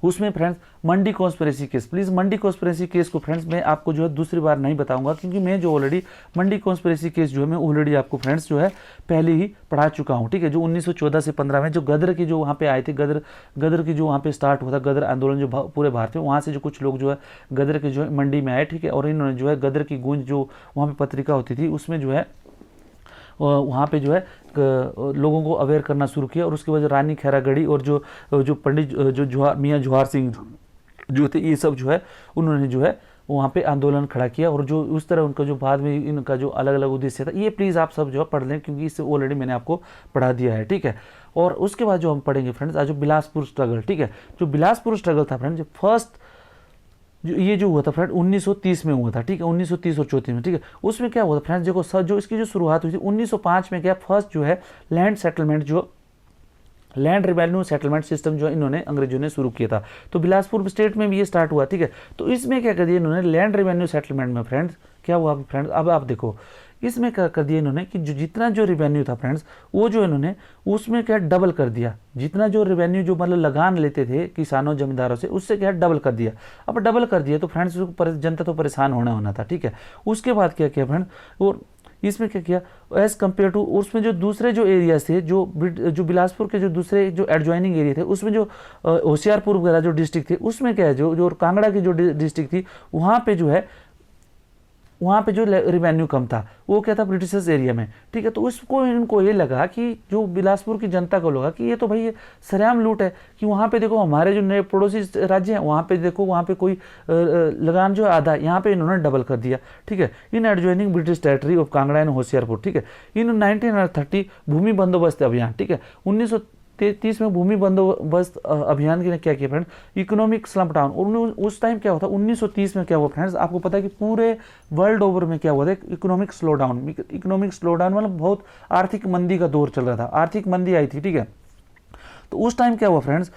उसमें friends Mandi conspiracy case, please Mandi conspiracy case को फ्रेंड्स मैं आपको जो है दूसरी बार नहीं बताऊंगा, क्योंकि मैं जो ऑलरेडी मंडी कॉन्स्पिरेसी केस जो है मैं ऑलरेडी आपको फ्रेंड्स जो है पहले ही पढ़ा चुका हूं, ठीक है। जो 1914 से 15 में जो गदर की जो वहां पे आए थे, गदर की जो वहां पे स्टार्ट हुआ था, गदर आंदोलन जो पूरे भारत में, वहां से जो कुछ लोग जो है गदर के जो है मंडी में आए, ठीक है, और इन्होंने जो है गदर की गूंज जो वहां पे पत्रिका होती थी उसमें जो है वहाँ पे जो है लोगों को अवेयर करना शुरू किया। और उसके बाद रानी खैरागढ़ी और जो पंडित जो मियाँ जवाहर सिंह जो थे, ये सब जो है उन्होंने जो है वहाँ पे आंदोलन खड़ा किया। और जो उस तरह उनका जो बाद में इनका जो अलग अलग उद्देश्य था, ये प्लीज़ आप सब जो है पढ़ लें, क्योंकि इससे ऑलरेडी मैंने आपको पढ़ा दिया है, ठीक है। और उसके बाद जो हम पढ़ेंगे फ्रेंड्स, आज जो बिलासपुर स्ट्रगल, ठीक है, जो बिलासपुर स्ट्रगल था फ्रेंड्स, जो फर्स्ट ये जो हुआ था फ्रेंड 1930 में हुआ था, ठीक है, 1930 और 34 में, ठीक है। उसमें क्या हुआ था फ्रेंड्स, देखो सर, जो इसकी जो शुरुआत हुई थी 1905 में, क्या फर्स्ट जो है लैंड रेवेन्यू सेटलमेंट सिस्टम जो इन्होंने अंग्रेजों ने शुरू किया था। तो बिलासपुर स्टेट में भी ये स्टार्ट हुआ, ठीक है। तो इसमें क्या कर दिया इन्होंने, लैंड रेवेन्यू सेटलमेंट में फ्रेंड्स क्या हुआ फ्रेंड्स, अब आप देखो इसमें क्या कर दिया इन्होंने कि जितना जो रेवेन्यू था फ्रेंड्स, वो जो इन्होंने उसमें क्या डबल कर दिया। जितना जो रेवेन्यू जो मतलब लगान लेते थे किसानों जमींदारों से, उससे क्या डबल कर दिया। अब डबल कर दिया तो फ्रेंड्स जनता तो परेशान होना था, ठीक है। उसके बाद क्या किया फ्रेंड्स, और इसमें क्या किया एज कम्पेयर टू, उसमें जो दूसरे जो एरियाज थे, जो बिलासपुर के जो दूसरे जो एडजॉइनिंग एरिया थे, उसमें जो होशियारपुर वगैरह जो डिस्ट्रिक्ट थे, उसमें क्या है जो कांगड़ा की जो डिस्ट्रिक्ट थी, वहाँ पे जो रेवेन्यू कम था, वो क्या था ब्रिटिशर्स एरिया में, ठीक है। तो उसको इनको ये लगा कि जो बिलासपुर की जनता को लगा कि ये तो भाई ये सरेआम लूट है, कि वहाँ पे देखो हमारे जो नए पड़ोसी राज्य हैं, वहाँ पे देखो वहाँ पे कोई लगान जो आधा, यहाँ पे इन्होंने डबल कर दिया, ठीक है। In adjoining British territory of Kangra and Hoshiarpur, ठीक है। इन 1930 भूमि बंदोबस्त अभियान, ठीक है, 1933 में भूमि बंदोबस्त अभियान ने क्या किया फ्रेंड, इकोनॉमिक स्लम्प डाउन। और उस टाइम क्या हुआ था 1930 में क्या हुआ फ्रेंड्स, आपको पता है कि पूरे वर्ल्ड ओवर में क्या हुआ था, इकोनॉमिक स्लो डाउन मतलब बहुत आर्थिक मंदी का दौर चल रहा था, आर्थिक मंदी आई थी, ठीक है। तो उस टाइम क्या हुआ फ्रेंड्स,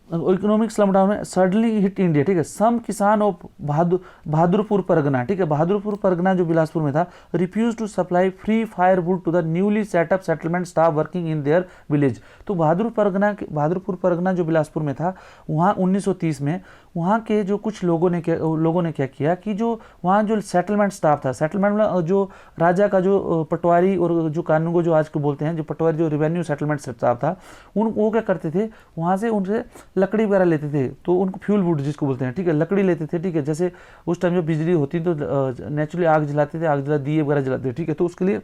इकोनॉमिक स्लम डाउन में सडनली हिट इंडिया, ठीक है। सम किसान ऑफ बहादुरपुर परगना, ठीक है, बहादुरपुर परगना जो बिलासपुर में था, refuse to supply free firewood to the newly setup settlement staff working in their village. तो बहादुरपुर परगना जो बिलासपुर में था, वहाँ 1930 में वहाँ के जो कुछ लोगों ने क्या किया कि जो वहाँ जो सेटलमेंट स्टाफ था, सेटलमेंट में जो राजा का जो पटवारी और जो कानून जो आज को बोलते हैं, जो पटवारी जो रेवेन्यू सेटलमेंट स्टाफ था, वो क्या करते थे, वहाँ से उनसे लकड़ी वगैरह लेते थे, तो उनको फ्यूल वुड जिसको बोलते हैं, ठीक है, लकड़ी लेते थे, ठीक है। जैसे उस टाइम जो बिजली होती तो नेचुरली आग जलाते थे, आग जला दिए वगैरह जलाते थे, ठीक है, तो उसके लिए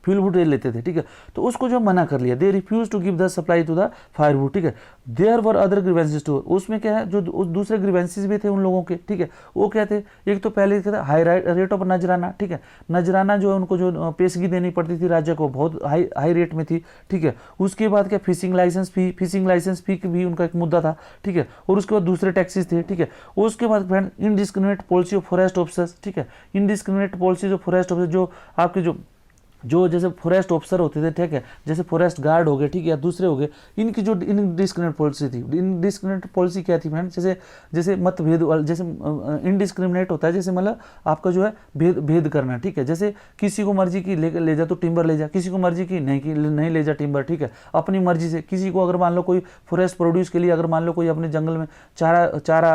फ्यूल वुड लेते थे, ठीक है। तो उसको जो मना कर लिया, they refuse to give the supply to the firewood, ठीक है। There were other grievances too, उसमें क्या है जो दूसरे ग्रीवेंसेस भी थे उन लोगों के, ठीक है। वो क्या थे, एक तो पहले क्या था हाई रेट ऑफ नजराना, ठीक है, नजराना जो है उनको जो पेशगी देनी पड़ती थी राज्य को, बहुत हाई रेट में थी, ठीक है। उसके बाद क्या फिशिंग लाइसेंस फी भी उनका एक मुद्दा था, ठीक है। और उसके बाद दूसरे टैक्सेस थे, ठीक है। उसके बाद friend indiscriminate policy of forest officers, ठीक है, indiscriminate policy of forest officer, जो आपके जो जैसे फॉरेस्ट ऑफिसर होते थे, ठीक है, जैसे फॉरेस्ट गार्ड हो गए, ठीक है, या दूसरे हो गए, इनकी जो इनडिस्क्रिमिनेट पॉलिसी थी, इनडिस्क्रिमिनेट पॉलिसी क्या थी फ्रेंड, जैसे मतभेद, जैसे इनडिस्क्रिमिनेट होता है, जैसे मतलब आपका जो है भेद करना, ठीक है। जैसे किसी को मर्जी की ले जा तो टिम्बर ले जा, किसी को मर्जी की नहीं ले जा टिम्बर, ठीक है, अपनी मर्जी से। किसी को अगर मान लो कोई फॉरेस्ट प्रोड्यूस के लिए अगर मान लो कोई अपने जंगल में चारा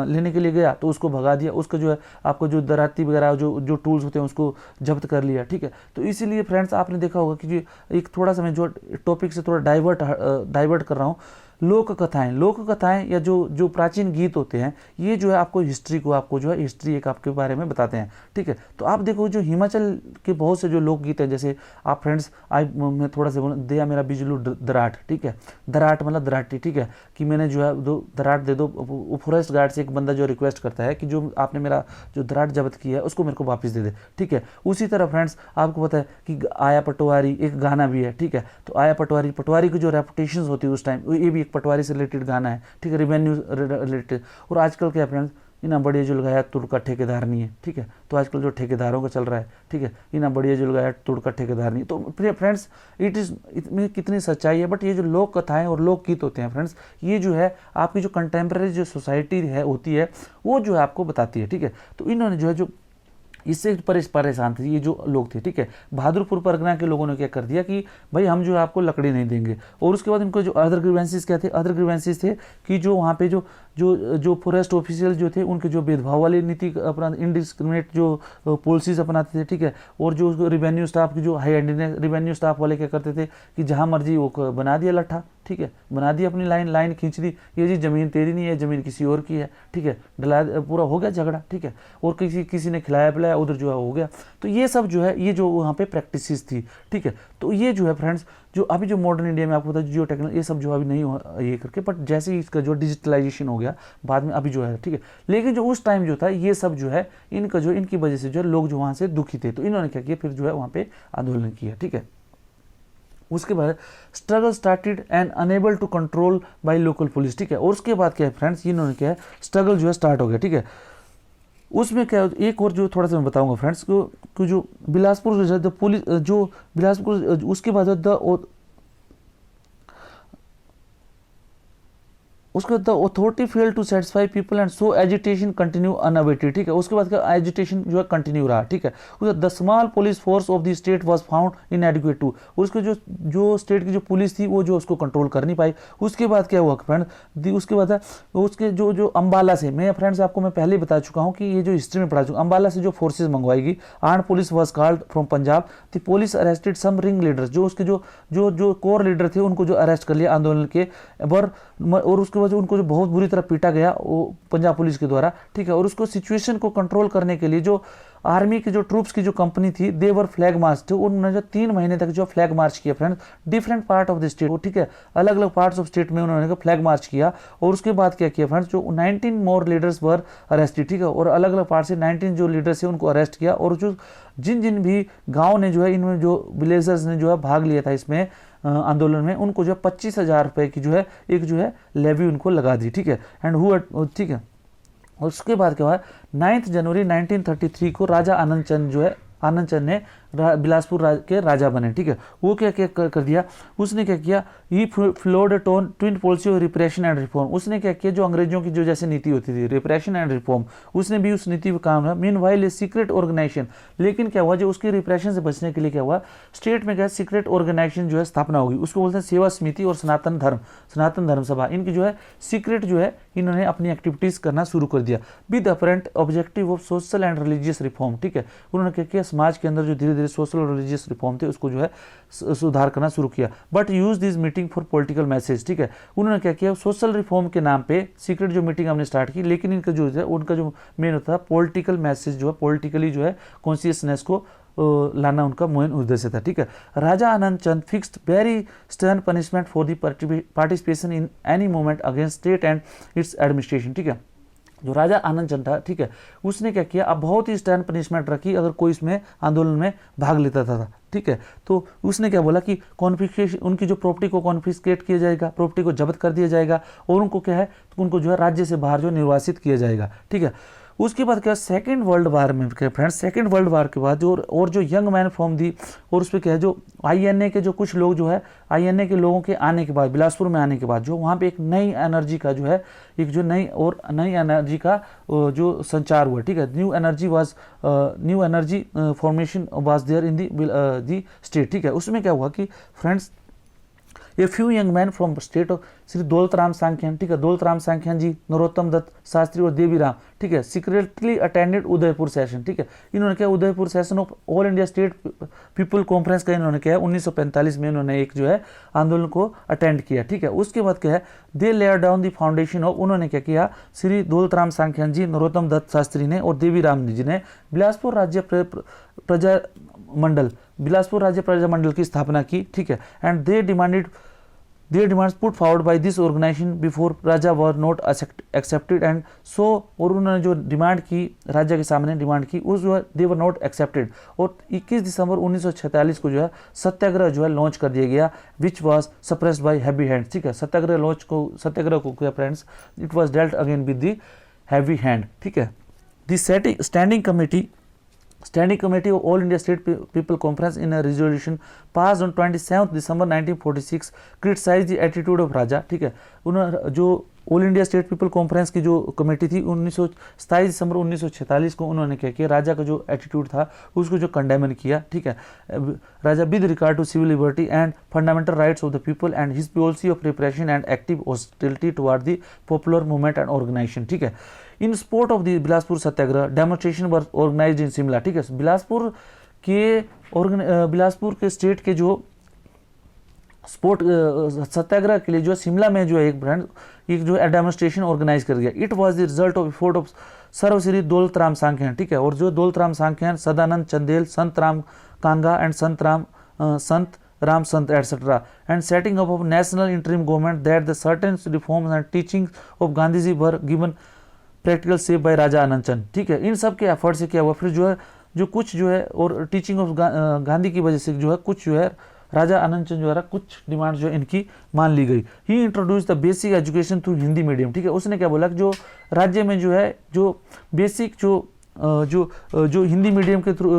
लेने के लिए गया तो उसको भगा दिया, उसका जो है आपको जो दराती वगैरह जो टूल्स होते हैं उसको जब्त कर लिया, ठीक है। तो इसीलिए फ्रेंड्स आपने देखा होगा कि एक थोड़ा सा मैं जो टॉपिक से थोड़ा डाइवर्ट कर रहा हूँ, लोक कथाएं या जो जो प्राचीन गीत होते हैं, ये जो है आपको हिस्ट्री को, आपको जो है हिस्ट्री एक आपके बारे में बताते हैं, ठीक है। तो आप देखो जो हिमाचल के बहुत से जो लोकगीत हैं, जैसे आप फ्रेंड्स मैं थोड़ा सा बोलूँ, दिया मेरा बिजलू दराट, ठीक है, दराट मतलब दराटी, ठीक है, कि मैंने जो है दो दराट दे दो। फॉरेस्ट गार्ड से एक बंदा जो रिक्वेस्ट करता है कि जो आपने मेरा जो दराट जब्त किया है उसको मेरे को वापस दे दे, ठीक है। उसी तरह फ्रेंड्स आपको पता है कि आया पटवारी एक गाना भी है, ठीक है। तो आया पटवारी की जो रेपुटेशन होती है उस टाइम, ये भी एक पटवारी से रिलेटेड गाना है, ठीक है, रेवेन्यू रिलेटेड। और आजकल क्या फ्रेंड्स, इना बढ़िया जो लगाया तुड़का ठेकेदार नहीं है, ठीक है। तो आजकल जो ठेकेदारों का चल रहा है, ठीक है, इना बढ़िया जो लगाया तुड़का ठेकेदार नहीं। तो फ्रेंड्स इसमें कितनी सच्चाई है। बट ये जो लोक कथाएं और लोकगीत होते हैं फ्रेंड्स, ये जो है आपकी जो कंटेम्प्रेरी जो सोसाइटी है होती है, वो जो है आपको बताती है, ठीक है। तो इन्होंने जो है जो इससे परेशान थे ये जो लोग थे, ठीक है। बहादुरपुर परगना के लोगों ने क्या कर दिया कि भाई हम जो है आपको लकड़ी नहीं देंगे। और उसके बाद इनको जो अदर ग्रीवेंसेस क्या थे, अदर ग्रीवेंसेस थे कि जो वहाँ पे जो फॉरेस्ट ऑफिशियल जो थे उनके जो भेदभाव वाली नीति अपना, इनडिस्क्रिमिनेट जो पॉलिसीज अपनाते थे, ठीक है। और जो रेवेन्यू स्टाफ की जो हाई हैंडीनेस, रेवेन्यू स्टाफ वाले क्या करते थे कि जहाँ मर्जी वो बना दिया लट्ठा, ठीक है, बना दी अपनी लाइन खींच दी, ये जी ज़मीन तेरी नहीं है, ज़मीन किसी और की है, ठीक है, डला पूरा हो गया झगड़ा, ठीक है। और किसी ने खिलाया पिलाया, उधर जो है हो गया। तो ये सब जो है ये जो वहाँ पे प्रैक्टिसेस थी, ठीक है। तो ये जो है फ्रेंड्स जो अभी जो मॉडर्न इंडिया में आपको पता है जियो टेक्नोलॉजी ये सब जो अभी नहीं हो ये करके, बट जैसे ही इसका जो डिजिटलाइजेशन हो गया बाद में अभी जो है, ठीक है। लेकिन जो उस टाइम जो था ये सब जो है इनकी वजह से जो है लोग जो वहाँ से दुखी थे, तो इन्होंने क्या किया फिर जो है वहाँ पे आंदोलन किया, ठीक है। उसके बाद struggle started and unable to control by local police, ठीक है। और उसके बाद क्या है फ्रेंड्स, इन्होंने क्या है स्ट्रगल जो है स्टार्ट हो गया, ठीक है। उसमें क्या एक और जो थोड़ा सा मैं बताऊंगा फ्रेंड्स को जो बिलासपुर जो पुलिस जो बिलासपुर उसके बाद उसके बाद the authority fail to satisfy people and so agitation continue unabated, ठीक है। उसके बाद क्या एजिटेशन जो है कंटिन्यू रहा, ठीक है। The small police force of the state was found inadequate to, उसके जो स्टेट की जो पुलिस थी वो जो उसको कंट्रोल कर नहीं पाई। उसके बाद क्या हुआ फ्रेंड, उसके बाद उसके जो अंबाला से, मैं फ्रेंड्स आपको मैं पहले बता चुका हूँ कि ये जो हिस्ट्री में पढ़ा चुका, अंबाला से जो फोर्सेज मंगवाएगी, armed police was called from Punjab, the police arrested some ring leaders, जो उसके जो कोर लीडर थे उनको जो अरेस्ट कर लिया आंदोलन के। और उसके बाद उनको जो बहुत बुरी तरह पीटा गया वो पंजाब पुलिस के द्वारा, ठीक है। और उसको सिचुएशन को कंट्रोल करने के लिए जो आर्मी की जो ट्रूप्स की जो कंपनी थी देवर फ्लैग मार्च थे, उन्होंने जो 3 महीने तक जो फ्लैग मार्च किया friends, different part of the state, ठीक है, अलग अलग पार्ट्स ऑफ स्टेट में उन्होंने फ्लैग मार्च किया। और उसके बाद क्या किया फ्रेंड्स, जो 19 मोर लीडर्स वर अरेस्टेड, ठीक है। और अलग अलग पार्ट से 19 जो लीडर्स है उनको अरेस्ट किया। और जो जिन भी गाँव ने जो है इनमें जो विलेजर्स ने जो है भाग लिया था इसमें आंदोलन में, उनको जो है 25,000 रुपए की जो है एक जो है लेवी उनको लगा दी, ठीक है। एंड हुआ, ठीक है। और उसके बाद क्या हुआ, 9 जनवरी 1933 को राजा आनंद चंद ने बिलासपुर के राजा बने, ठीक है। वो क्या क्या कर दिया, उसने क्या किया, he followed twin policy of repression and reform. उसने क्या किया, जो अंग्रेजों की जो जैसे नीति होती थी रिप्रेशन एंड रिफॉर्म, उसने भी उस नीति पर काम किया। मीनवाइल ए सीक्रेट ऑर्गेनाइजेशन, लेकिन क्या हुआ, जो उसकी रिप्रेशन से बचने के लिए क्या हुआ, स्टेट में क्या सीक्रेट ऑर्गेनाइजेशन जो है स्थापना होगी, उसको बोलते हैं सेवा समिति और सनातन धर्म सभा। इनकी जो है सीक्रेट जो है इन्होंने अपनी एक्टिविटीज करना शुरू कर दिया with apparent objective of social and religious reform, ठीक है। उन्होंने क्या किया, समाज के अंदर जो धीरे धीरे सोशल और रिलीजियस रिफॉर्म थे उसको जो है सुधार करना शुरू किया। But use this meeting for political message, ठीक है। उन्होंने क्या किया, सोशल रिफॉर्म के नाम पे सीक्रेट जो मीटिंग हमने स्टार्ट की, लेकिन इनका जो है उनका जो मेन होता है पॉलिटिकल मैसेज जो है, पॉलिटिकली जो है कॉन्शियसनेस को लाना उनका मेन उद्देश्य था, ठीक है। Raja Anand Chand fixed very stern punishment for the participation in any movement against state and its administration, ठीक है। जो राजा आनंद चंद था, ठीक है, उसने क्या किया, अब बहुत ही स्टर्न पनिशमेंट रखी अगर कोई इसमें आंदोलन में भाग लेता था, ठीक है। तो उसने क्या बोला कि कॉन्फिस्केशन, उनकी जो प्रॉपर्टी को कॉन्फिस्केट किया जाएगा, प्रॉपर्टी को जब्त कर दिया जाएगा, और उनको क्या है, तो उनको जो है राज्य से बाहर जो निर्वासित किया जाएगा, ठीक है। उसके बाद क्या, सेकेंड वर्ल्ड वार में क्या फ्रेंड्स, सेकेंड वर्ल्ड वार के बाद जो और जो यंग मैन फॉर्म दी, और उस पर क्या है, जो आईएनए के जो कुछ लोग जो है, आईएनए के लोगों के आने के बाद, बिलासपुर में आने के बाद जो वहाँ पे एक नई एनर्जी का जो है, एक जो नई एनर्जी का जो संचार हुआ, ठीक है। New energy formation was there in the state, ठीक है। उसमें क्या हुआ कि friends a few young man from state of Shri Daulat Ram सांख्यान, ठीक है, दौलत राम सांख्यान जी, नरोत्तम दत्त शास्त्री और देवी राम, ठीक है, सीक्रेटली अटेंडेड उदयपुर सेशन, ठीक है, इन्होंने क्या Udaipur session of all India state people conference का इन्होंने क्या है 1945 में इन्होंने एक जो है आंदोलन को अटेंड किया, ठीक है। उसके बाद क्या है they laid down the foundation of, उन्होंने क्या किया श्री दौलत राम सांख्यान जी, नरोत्तम दत्त शास्त्री ने और देवी राम जी ने बिलासपुर राज्य प्रजा मंडल की स्थापना की, ठीक है। And they demands put forward by this organisation before Raja were not accepted and so, और उन्होंने जो डिमांड की राजा के सामने डिमांड की उस जो है दे वर नॉट एक्सेप्टेड, और 21 दिसंबर 1946 को जो है सत्याग्रह जो है लॉन्च कर दिया गया which was suppressed bye heavy hand, ठीक है। सत्याग्रह को क्या friends, it was dealt again with the heavy hand, ठीक है। The Standing Committee of All India State People Conference in a resolution passed on 27 December 1946 criticized the attitude of Raja, ठीक है। उन्होंने जो all India state people conference की जो कमेटी थी 27 दिसंबर 1946 को उन्होंने क्या किया राजा का जो एटीट्यूड था उसको जो कंडेमन किया, ठीक है। Raja with regard to civil liberty and fundamental rights of the people and his policy of repression and active hostility toward the popular movement and organisation, ठीक है। In support of the Bilaspur Satyagraha demonstration were organised in Shimla, ठीक है। बिलासपुर के स्टेट के जो स्पोर्ट सत्याग्रह के लिए जो शिमला में जो है एक जो डेमोन्स्ट्रेशन ऑर्गेनाइज कर गया। It was the result of effort of Sarvashri Daulat Ram सांख्यान, ठीक है। और जो दौलत राम सांख्यान, सदानंद चंदेल, संत राम कांगा and Sant Ram Sant etcetera and setting up of national interim government that the certain reforms and teachings of Gandhi ji were given practical shape by Raja Anand Chand, ठीक है। इन सब के एफर्ट से क्या हुआ फिर जो है जो कुछ जो है और टीचिंग ऑफ गांधी की वजह से जो है कुछ जो है राजा आनंद चंद द्वारा कुछ डिमांड जो इनकी मान ली गई। He introduced the basic education through Hindi medium, ठीक है। उसने क्या बोला कि जो राज्य में जो है जो बेसिक जो हिंदी मीडियम के थ्रू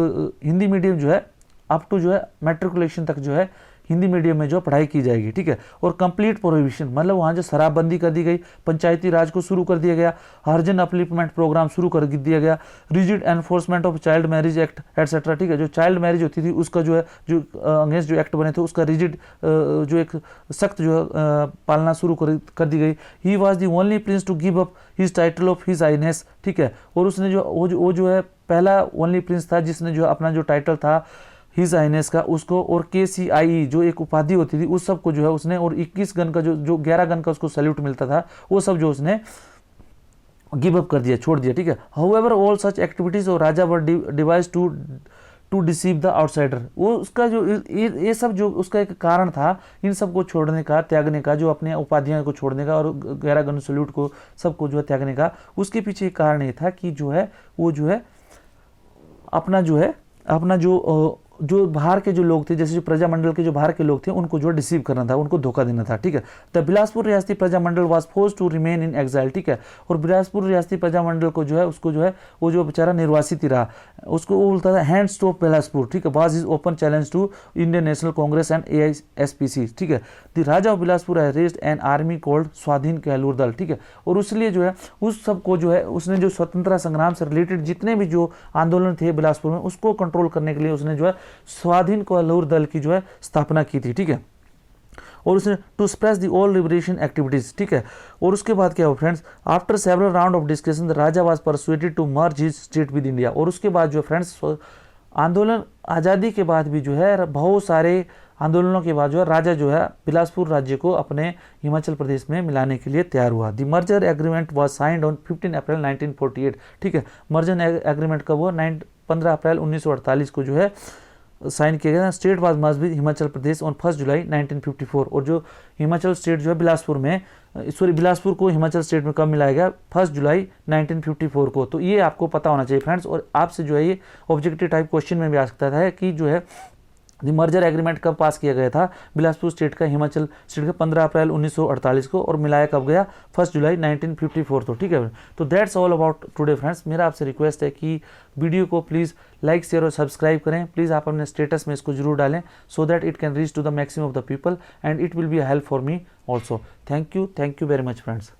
हिंदी मीडियम जो है अप टू जो है मैट्रिकुलेशन तक जो है हिंदी मीडियम में जो पढ़ाई की जाएगी, ठीक है। और कंप्लीट प्रोहिबिशन मतलब वहाँ जो शराबबंदी कर दी गई, पंचायती राज को शुरू कर दिया गया, हरिजन अपलिफ्टमेंट प्रोग्राम शुरू कर दिया गया, rigid enforcement of child marriage act etcetera, ठीक है। जो चाइल्ड मैरिज होती थी उसका जो है जो अगेंस्ट जो एक्ट बने थे उसका रिजिड जो एक सख्त जो पालना शुरू कर दी गई। He was the only prince to give up his title of his highness, ठीक है। और उसने वो जो है पहला ओनली प्रिंस था जिसने जो अपना जो टाइटल था हिज हाइनेस का उसको और KCIE जो एक उपाधि होती थी उस सब को जो है उसने और 21 गन का जो 11 गन का उसको सैल्यूट मिलता था वो सब जो उसने गिव अप कर दिया, छोड़ दिया, ठीक है। हाउएवर ऑल सच एक्टिविटीज और Raja were devised to deceive the outsider, वो उसका जो ये सब जो उसका एक कारण था इन सब को छोड़ने का, त्यागने का, जो अपने उपाधियां को छोड़ने का और 11 गन सैल्यूट को सबको जो है त्यागने का, उसके पीछे एक कारण ये था कि जो है वो जो है अपना जो बाहर के जो लोग थे जैसे जो प्रजामंडल के जो बाहर के लोग थे उनको जो डिसीव करना था, उनको धोखा देना था, ठीक है। द बिलासपुर रियासती Prajamandal was forced to remain in exile, ठीक है। और बिलासपुर रियासती प्रजामंडल को जो है उसको जो है वो जो बेचारा निर्वासित ही रहा उसको वो बोलता था हैंड्स ऑफ बिलासपुर, ठीक है। Was is open challenge to Indian national Congress and AISPC, ठीक है। The Raja of Bilaspur raised an army called Swadhin Kahlur दल, ठीक है। और उसलिए जो है उस सबको जो है उसने जो स्वतंत्रता संग्राम से रिलेटेड जितने भी जो आंदोलन थे बिलासपुर में उसको कंट्रोल करने के लिए उसने जो है स्वाधीन कहलूर दल की जो है स्थापना की थी, ठीक है। और उसने to suppress the all liberation activities, ठीक है। और उसके बाद क्या हुआ friends, after several round of discussion the Raja was persuaded to merge his state with India. और उसके बाद जो फ्रेंड्स आंदोलन आज़ादी के बाद भी जो है बहुत सारे आंदोलनों के बाद जो है राजा जो है बिलासपुर राज्य को अपने हिमाचल प्रदेश में मिलाने के लिए तैयार हुआ। The merger agreement was signed on 15 अप्रैल 1948, ठीक है। मर्जर एग्रीमेंट कब हुआ 15 अप्रैल 1948 को जो है साइन किया गया। State was merge with Himachal Pradesh on 1 जुलाई 1954। और जो हिमाचल स्टेट जो है बिलासपुर को हिमाचल स्टेट में कब मिलाया गया 1 जुलाई 1954 को। तो ये आपको पता होना चाहिए फ्रेंड्स। और आपसे जो है ये ऑब्जेक्टिव टाइप क्वेश्चन में भी आ सकता है कि जो है मर्जर एग्रीमेंट कब पास किया गया था बिलासपुर स्टेट का हिमाचल स्टेट का 15 अप्रैल 1948 को और मिलाया कब गया 1 जुलाई 1954 तो, ठीक है। तो that's all about today friends. मेरा आपसे रिक्वेस्ट है कि वीडियो को प्लीज़ लाइक शेयर और सब्सक्राइब करें। प्लीज़ आप अपने स्टेटस में इसको जरूर डालें so that it can reach to the maximum of the people and it will be a help for me also. Thank you very much friends.